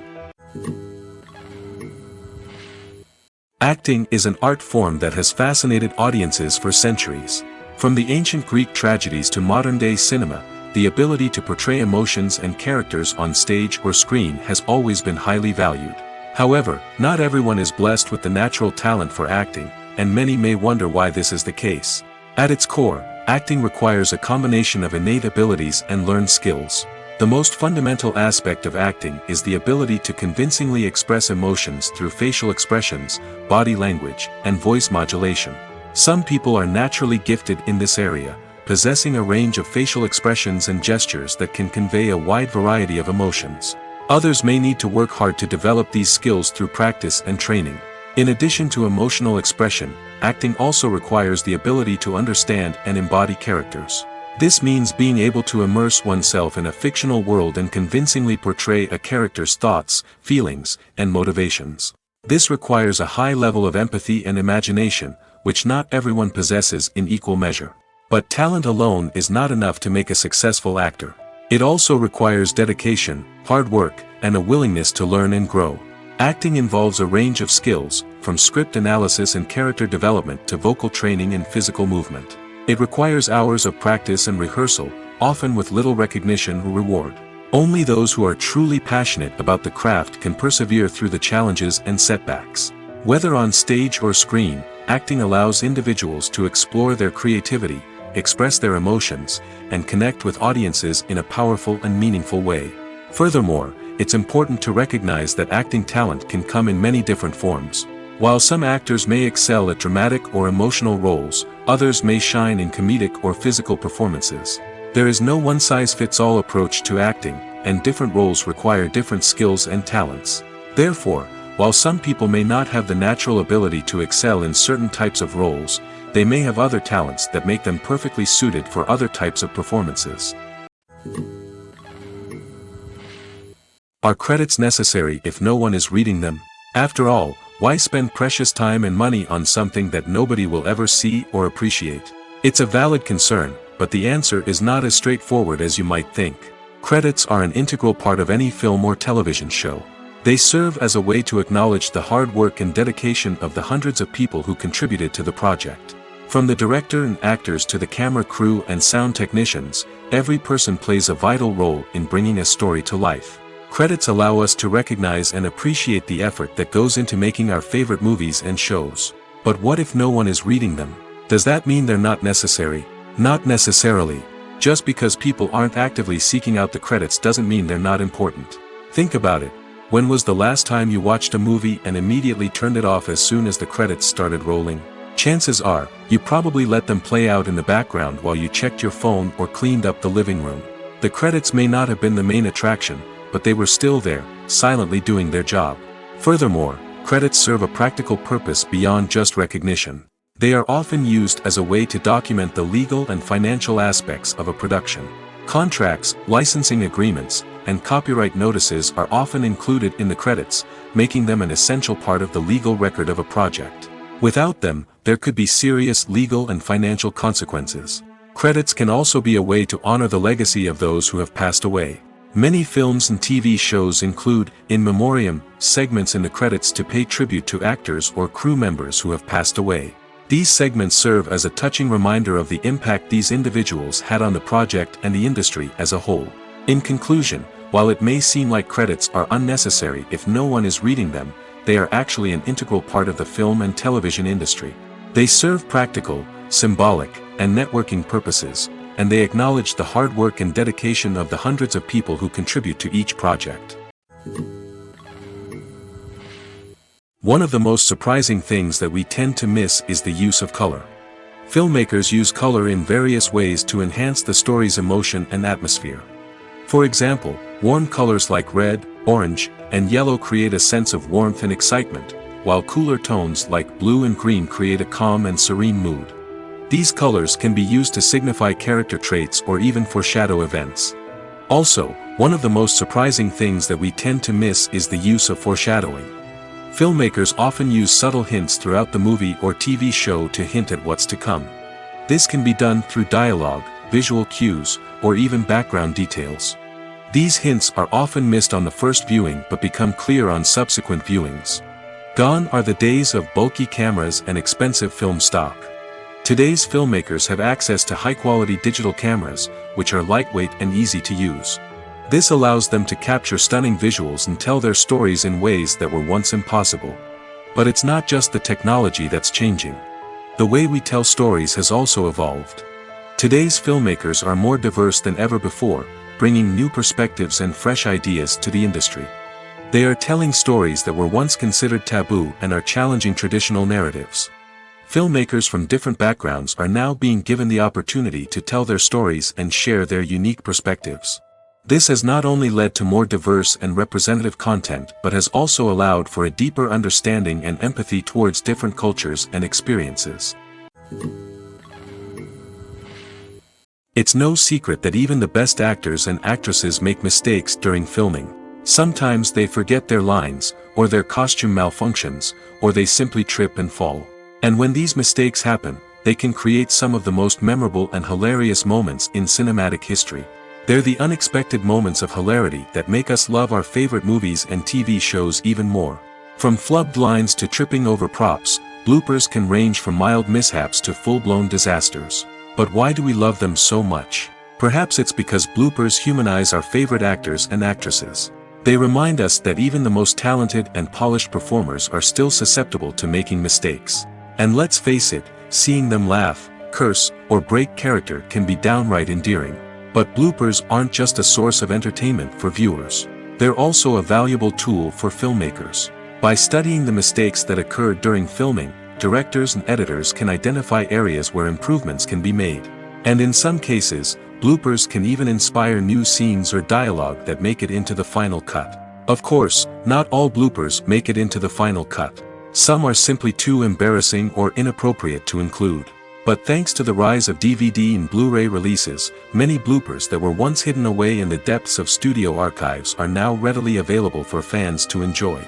Acting is an art form that has fascinated audiences for centuries. From the ancient Greek tragedies to modern-day cinema, the ability to portray emotions and characters on stage or screen has always been highly valued. However, not everyone is blessed with the natural talent for acting, and many may wonder why this is the case. At its core, acting requires a combination of innate abilities and learned skills. The most fundamental aspect of acting is the ability to convincingly express emotions through facial expressions, body language, and voice modulation. Some people are naturally gifted in this area, possessing a range of facial expressions and gestures that can convey a wide variety of emotions. Others may need to work hard to develop these skills through practice and training. In addition to emotional expression, acting also requires the ability to understand and embody characters. This means being able to immerse oneself in a fictional world and convincingly portray a character's thoughts, feelings, and motivations. This requires a high level of empathy and imagination, which not everyone possesses in equal measure. But talent alone is not enough to make a successful actor. It also requires dedication, hard work, and a willingness to learn and grow. Acting involves a range of skills, from script analysis and character development to vocal training and physical movement. It requires hours of practice and rehearsal, often with little recognition or reward. Only those who are truly passionate about the craft can persevere through the challenges and setbacks. Whether on stage or screen, acting allows individuals to explore their creativity, express their emotions, and connect with audiences in a powerful and meaningful way. Furthermore, it's important to recognize that acting talent can come in many different forms. While some actors may excel at dramatic or emotional roles, others may shine in comedic or physical performances. There is no one-size-fits-all approach to acting, and different roles require different skills and talents. Therefore, while some people may not have the natural ability to excel in certain types of roles, they may have other talents that make them perfectly suited for other types of performances. Are credits necessary if no one is reading them? After all, Why spend precious time and money on something that nobody will ever see or appreciate? It's a valid concern, but the answer is not as straightforward as you might think. Credits are an integral part of any film or television show. They serve as a way to acknowledge the hard work and dedication of the hundreds of people who contributed to the project. From the director and actors to the camera crew and sound technicians, every person plays a vital role in bringing a story to life. Credits allow us to recognize and appreciate the effort that goes into making our favorite movies and shows. But what if no one is reading them? Does that mean they're not necessary? Not necessarily. Just because people aren't actively seeking out the credits doesn't mean they're not important. Think about it. When was the last time you watched a movie and immediately turned it off as soon as the credits started rolling? Chances are, you probably let them play out in the background while you checked your phone or cleaned up the living room. The credits may not have been the main attraction, but they were still there, silently doing their job. Furthermore, credits serve a practical purpose beyond just recognition. They are often used as a way to document the legal and financial aspects of a production. Contracts, licensing agreements, and copyright notices are often included in the credits, making them an essential part of the legal record of a project. Without them, there could be serious legal and financial consequences. Credits can also be a way to honor the legacy of those who have passed away. Many films and TV shows include, in memoriam, segments in the credits to pay tribute to actors or crew members who have passed away. These segments serve as a touching reminder of the impact these individuals had on the project and the industry as a whole. In conclusion, while it may seem like credits are unnecessary if no one is reading them, they are actually an integral part of the film and television industry. They serve practical, symbolic, and networking purposes, and they acknowledge the hard work and dedication of the hundreds of people who contribute to each project. One of the most surprising things that we tend to miss is the use of color. Filmmakers use color in various ways to enhance the story's emotion and atmosphere. For example, warm colors like red, orange, and yellow create a sense of warmth and excitement, while cooler tones like blue and green create a calm and serene mood. These colors can be used to signify character traits or even foreshadow events. Also, one of the most surprising things that we tend to miss is the use of foreshadowing. Filmmakers often use subtle hints throughout the movie or TV show to hint at what's to come. This can be done through dialogue, visual cues, or even background details. These hints are often missed on the first viewing but become clear on subsequent viewings. Gone are the days of bulky cameras and expensive film stock. Today's filmmakers have access to high-quality digital cameras, which are lightweight and easy to use. This allows them to capture stunning visuals and tell their stories in ways that were once impossible. But it's not just the technology that's changing. The way we tell stories has also evolved. Today's filmmakers are more diverse than ever before, bringing new perspectives and fresh ideas to the industry. They are telling stories that were once considered taboo and are challenging traditional narratives. Filmmakers from different backgrounds are now being given the opportunity to tell their stories and share their unique perspectives. This has not only led to more diverse and representative content but has also allowed for a deeper understanding and empathy towards different cultures and experiences. It's no secret that even the best actors and actresses make mistakes during filming. Sometimes they forget their lines, or their costume malfunctions, or they simply trip and fall. And when these mistakes happen, they can create some of the most memorable and hilarious moments in cinematic history. They're the unexpected moments of hilarity that make us love our favorite movies and TV shows even more. From flubbed lines to tripping over props, bloopers can range from mild mishaps to full-blown disasters. But why do we love them so much? Perhaps it's because bloopers humanize our favorite actors and actresses. They remind us that even the most talented and polished performers are still susceptible to making mistakes. And let's face it, seeing them laugh, curse, or break character can be downright endearing. But bloopers aren't just a source of entertainment for viewers. They're also a valuable tool for filmmakers. By studying the mistakes that occurred during filming, directors and editors can identify areas where improvements can be made. And in some cases, bloopers can even inspire new scenes or dialogue that make it into the final cut. Of course, not all bloopers make it into the final cut. Some are simply too embarrassing or inappropriate to include. But thanks to the rise of DVD and Blu-ray releases, many bloopers that were once hidden away in the depths of studio archives are now readily available for fans to enjoy.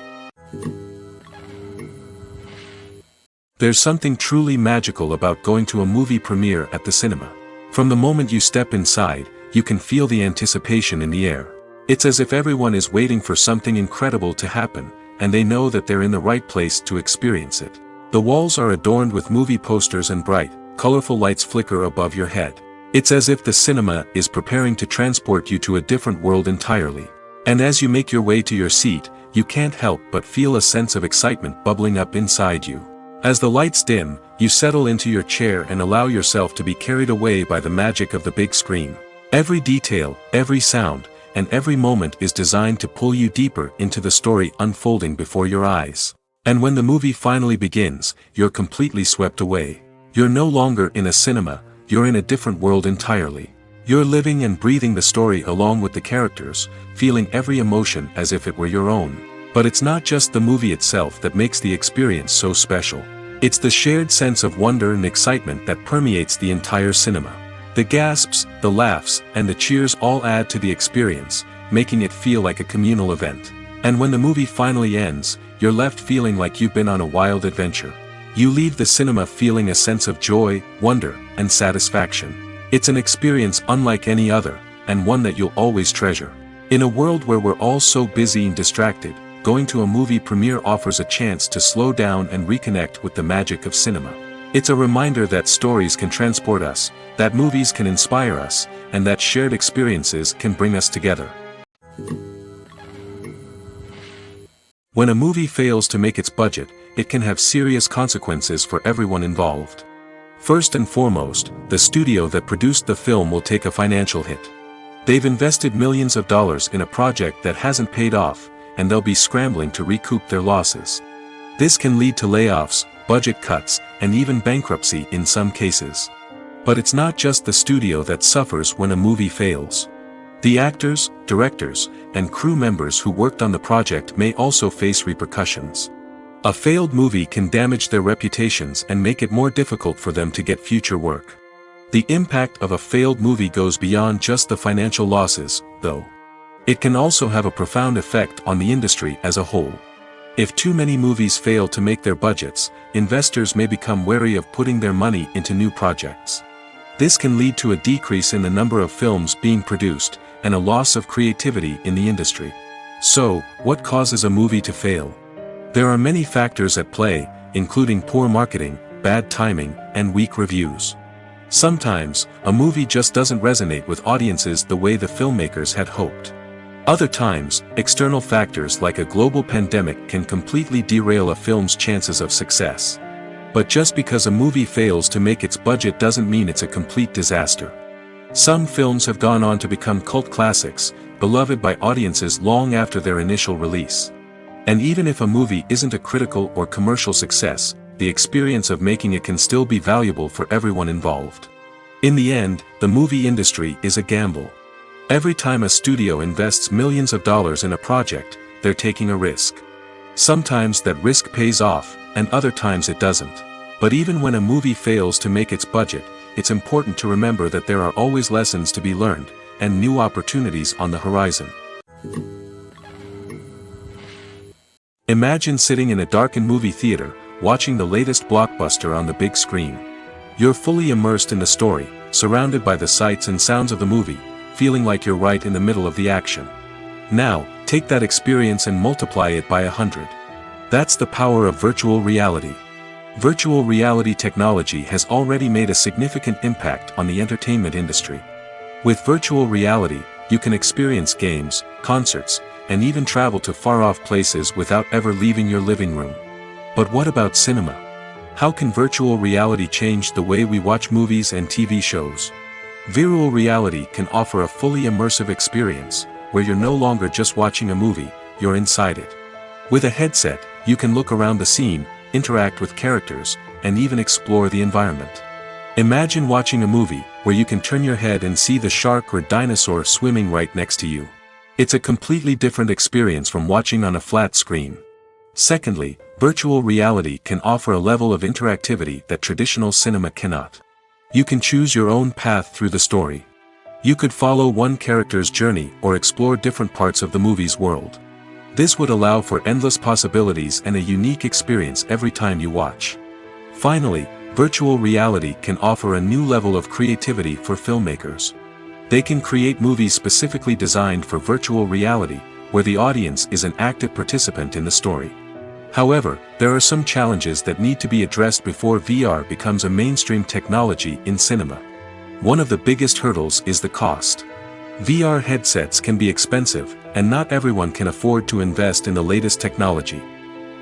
There's something truly magical about going to a movie premiere at the cinema. From the moment you step inside, you can feel the anticipation in the air. It's as if everyone is waiting for something incredible to happen, and they know that they're in the right place to experience it. The walls are adorned with movie posters and bright, colorful lights flicker above your head. It's as if the cinema is preparing to transport you to a different world entirely. And as you make your way to your seat, you can't help but feel a sense of excitement bubbling up inside you. As the lights dim, you settle into your chair and allow yourself to be carried away by the magic of the big screen. Every detail, every sound, and every moment is designed to pull you deeper into the story unfolding before your eyes. And when the movie finally begins, you're completely swept away. You're no longer in a cinema, you're in a different world entirely. You're living and breathing the story along with the characters, feeling every emotion as if it were your own. But it's not just the movie itself that makes the experience so special. It's the shared sense of wonder and excitement that permeates the entire cinema. The gasps, the laughs, and the cheers all add to the experience, making it feel like a communal event. And when the movie finally ends, you're left feeling like you've been on a wild adventure. You leave the cinema feeling a sense of joy, wonder, and satisfaction. It's an experience unlike any other, and one that you'll always treasure. In a world where we're all so busy and distracted, going to a movie premiere offers a chance to slow down and reconnect with the magic of cinema. It's a reminder that stories can transport us, that movies can inspire us, and that shared experiences can bring us together. When a movie fails to make its budget, it can have serious consequences for everyone involved. First and foremost, the studio that produced the film will take a financial hit. They've invested millions of dollars in a project that hasn't paid off, and they'll be scrambling to recoup their losses. This can lead to layoffs, budget cuts, and even bankruptcy in some cases. But it's not just the studio that suffers when a movie fails. The actors, directors, and crew members who worked on the project may also face repercussions. A failed movie can damage their reputations and make it more difficult for them to get future work. The impact of a failed movie goes beyond just the financial losses, though. It can also have a profound effect on the industry as a whole. If too many movies fail to make their budgets, investors may become wary of putting their money into new projects. This can lead to a decrease in the number of films being produced, and a loss of creativity in the industry. So, what causes a movie to fail? There are many factors at play, including poor marketing, bad timing, and weak reviews. Sometimes, a movie just doesn't resonate with audiences the way the filmmakers had hoped. Other times, external factors like a global pandemic can completely derail a film's chances of success. But just because a movie fails to make its budget doesn't mean it's a complete disaster. Some films have gone on to become cult classics, beloved by audiences long after their initial release. And even if a movie isn't a critical or commercial success, the experience of making it can still be valuable for everyone involved. In the end, the movie industry is a gamble. Every time a studio invests millions of dollars in a project, they're taking a risk. Sometimes that risk pays off, and other times it doesn't. But even when a movie fails to make its budget, it's important to remember that there are always lessons to be learned, and new opportunities on the horizon. Imagine sitting in a darkened movie theater, watching the latest blockbuster on the big screen. You're fully immersed in the story, surrounded by the sights and sounds of the movie, feeling like you're right in the middle of the action. Now, take that experience and multiply it by 100. That's the power of virtual reality. Virtual reality technology has already made a significant impact on the entertainment industry. With virtual reality, you can experience games, concerts, and even travel to far-off places without ever leaving your living room. But what about cinema? How can virtual reality change the way we watch movies and TV shows? Virtual reality can offer a fully immersive experience, where you're no longer just watching a movie, you're inside it. With a headset, you can look around the scene, interact with characters, and even explore the environment. Imagine watching a movie, where you can turn your head and see the shark or dinosaur swimming right next to you. It's a completely different experience from watching on a flat screen. Secondly, virtual reality can offer a level of interactivity that traditional cinema cannot. You can choose your own path through the story. You could follow one character's journey or explore different parts of the movie's world. This would allow for endless possibilities and a unique experience every time you watch. Finally, virtual reality can offer a new level of creativity for filmmakers. They can create movies specifically designed for virtual reality, where the audience is an active participant in the story. However, there are some challenges that need to be addressed before VR becomes a mainstream technology in cinema. One of the biggest hurdles is the cost. VR headsets can be expensive, and not everyone can afford to invest in the latest technology.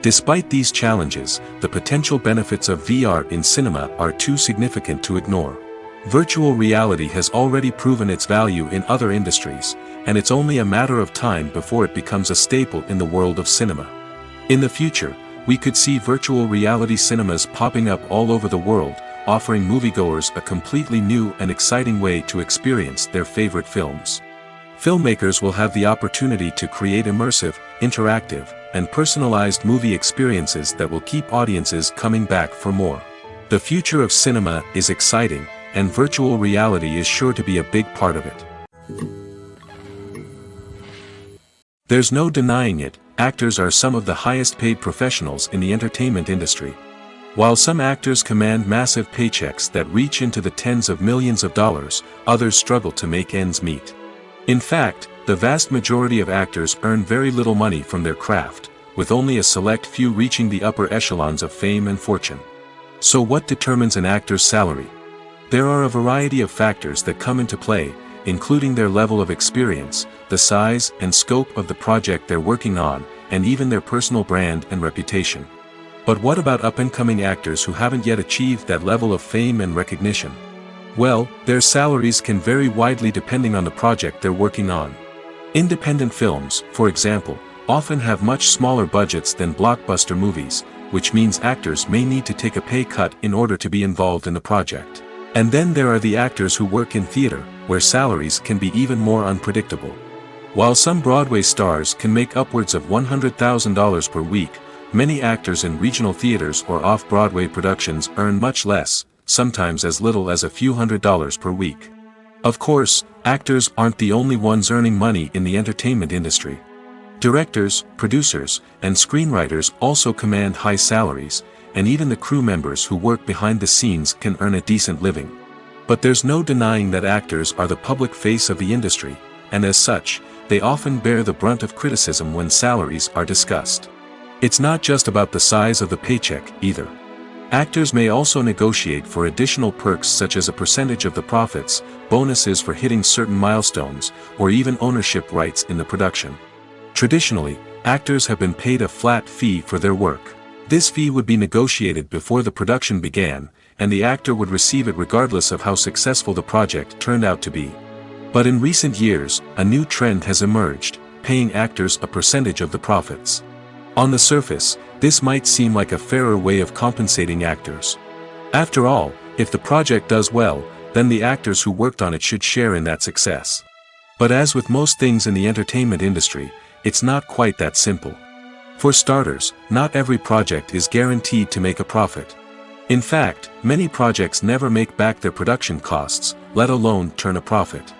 Despite these challenges, the potential benefits of VR in cinema are too significant to ignore. Virtual reality has already proven its value in other industries, and it's only a matter of time before it becomes a staple in the world of cinema. In the future, we could see virtual reality cinemas popping up all over the world, offering moviegoers a completely new and exciting way to experience their favorite films. Filmmakers will have the opportunity to create immersive, interactive, and personalized movie experiences that will keep audiences coming back for more. The future of cinema is exciting, and virtual reality is sure to be a big part of it. There's no denying it, actors are some of the highest paid professionals in the entertainment industry. While some actors command massive paychecks that reach into the tens of millions of dollars, others struggle to make ends meet. In fact, the vast majority of actors earn very little money from their craft, with only a select few reaching the upper echelons of fame and fortune. So what determines an actor's salary? There are a variety of factors that come into play, including their level of experience, the size and scope of the project they're working on, and even their personal brand and reputation. But what about up-and-coming actors who haven't yet achieved that level of fame and recognition? Well, their salaries can vary widely depending on the project they're working on. Independent films, for example, often have much smaller budgets than blockbuster movies, which means actors may need to take a pay cut in order to be involved in the project. And then there are the actors who work in theater, where salaries can be even more unpredictable. While some Broadway stars can make upwards of $100,000 per week, many actors in regional theaters or off-Broadway productions earn much less, sometimes as little as a few $100s per week. Of course, actors aren't the only ones earning money in the entertainment industry. Directors, producers, and screenwriters also command high salaries, and even the crew members who work behind the scenes can earn a decent living. But there's no denying that actors are the public face of the industry, and as such, they often bear the brunt of criticism when salaries are discussed. It's not just about the size of the paycheck, either. Actors may also negotiate for additional perks such as a percentage of the profits, bonuses for hitting certain milestones, or even ownership rights in the production. Traditionally, actors have been paid a flat fee for their work. This fee would be negotiated before the production began, and the actor would receive it regardless of how successful the project turned out to be. But in recent years, a new trend has emerged, paying actors a percentage of the profits. On the surface, this might seem like a fairer way of compensating actors. After all, if the project does well, then the actors who worked on it should share in that success. But as with most things in the entertainment industry, it's not quite that simple. For starters, not every project is guaranteed to make a profit. In fact, many projects never make back their production costs, let alone turn a profit.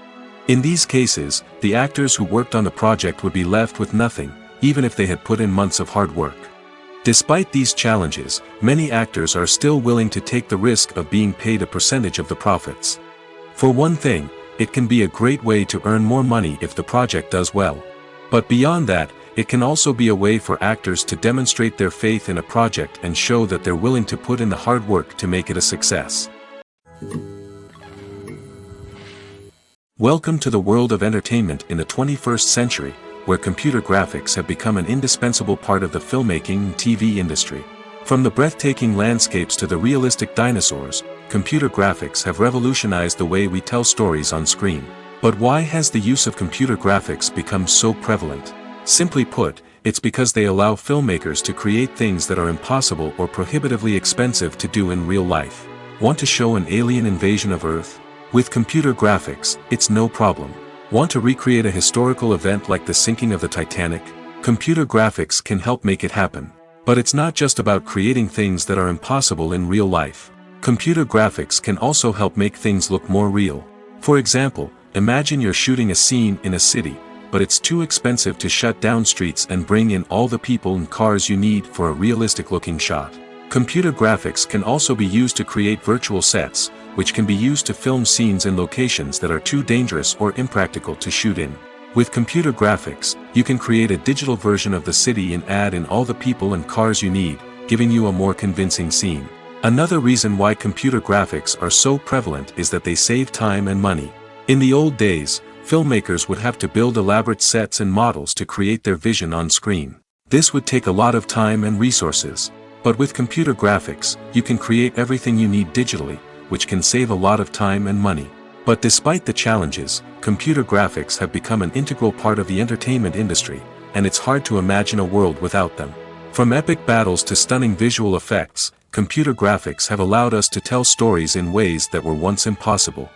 In these cases, the actors who worked on the project would be left with nothing, even if they had put in months of hard work. Despite these challenges, many actors are still willing to take the risk of being paid a percentage of the profits. For one thing, it can be a great way to earn more money if the project does well. But beyond that, it can also be a way for actors to demonstrate their faith in a project and show that they're willing to put in the hard work to make it a success. Welcome to the world of entertainment in the 21st century, where computer graphics have become an indispensable part of the filmmaking and TV industry. From the breathtaking landscapes to the realistic dinosaurs, computer graphics have revolutionized the way we tell stories on screen. But why has the use of computer graphics become so prevalent? Simply put, it's because they allow filmmakers to create things that are impossible or prohibitively expensive to do in real life. Want to show an alien invasion of Earth? With computer graphics, it's no problem. Want to recreate a historical event like the sinking of the Titanic? Computer graphics can help make it happen. But it's not just about creating things that are impossible in real life. Computer graphics can also help make things look more real. For example, imagine you're shooting a scene in a city, but it's too expensive to shut down streets and bring in all the people and cars you need for a realistic-looking shot. Computer graphics can also be used to create virtual sets, which can be used to film scenes in locations that are too dangerous or impractical to shoot in. With computer graphics, you can create a digital version of the city and add in all the people and cars you need, giving you a more convincing scene. Another reason why computer graphics are so prevalent is that they save time and money. In the old days, filmmakers would have to build elaborate sets and models to create their vision on screen. This would take a lot of time and resources. But with computer graphics, you can create everything you need digitally, which can save a lot of time and money. But despite the challenges, computer graphics have become an integral part of the entertainment industry, and it's hard to imagine a world without them. From epic battles to stunning visual effects, computer graphics have allowed us to tell stories in ways that were once impossible.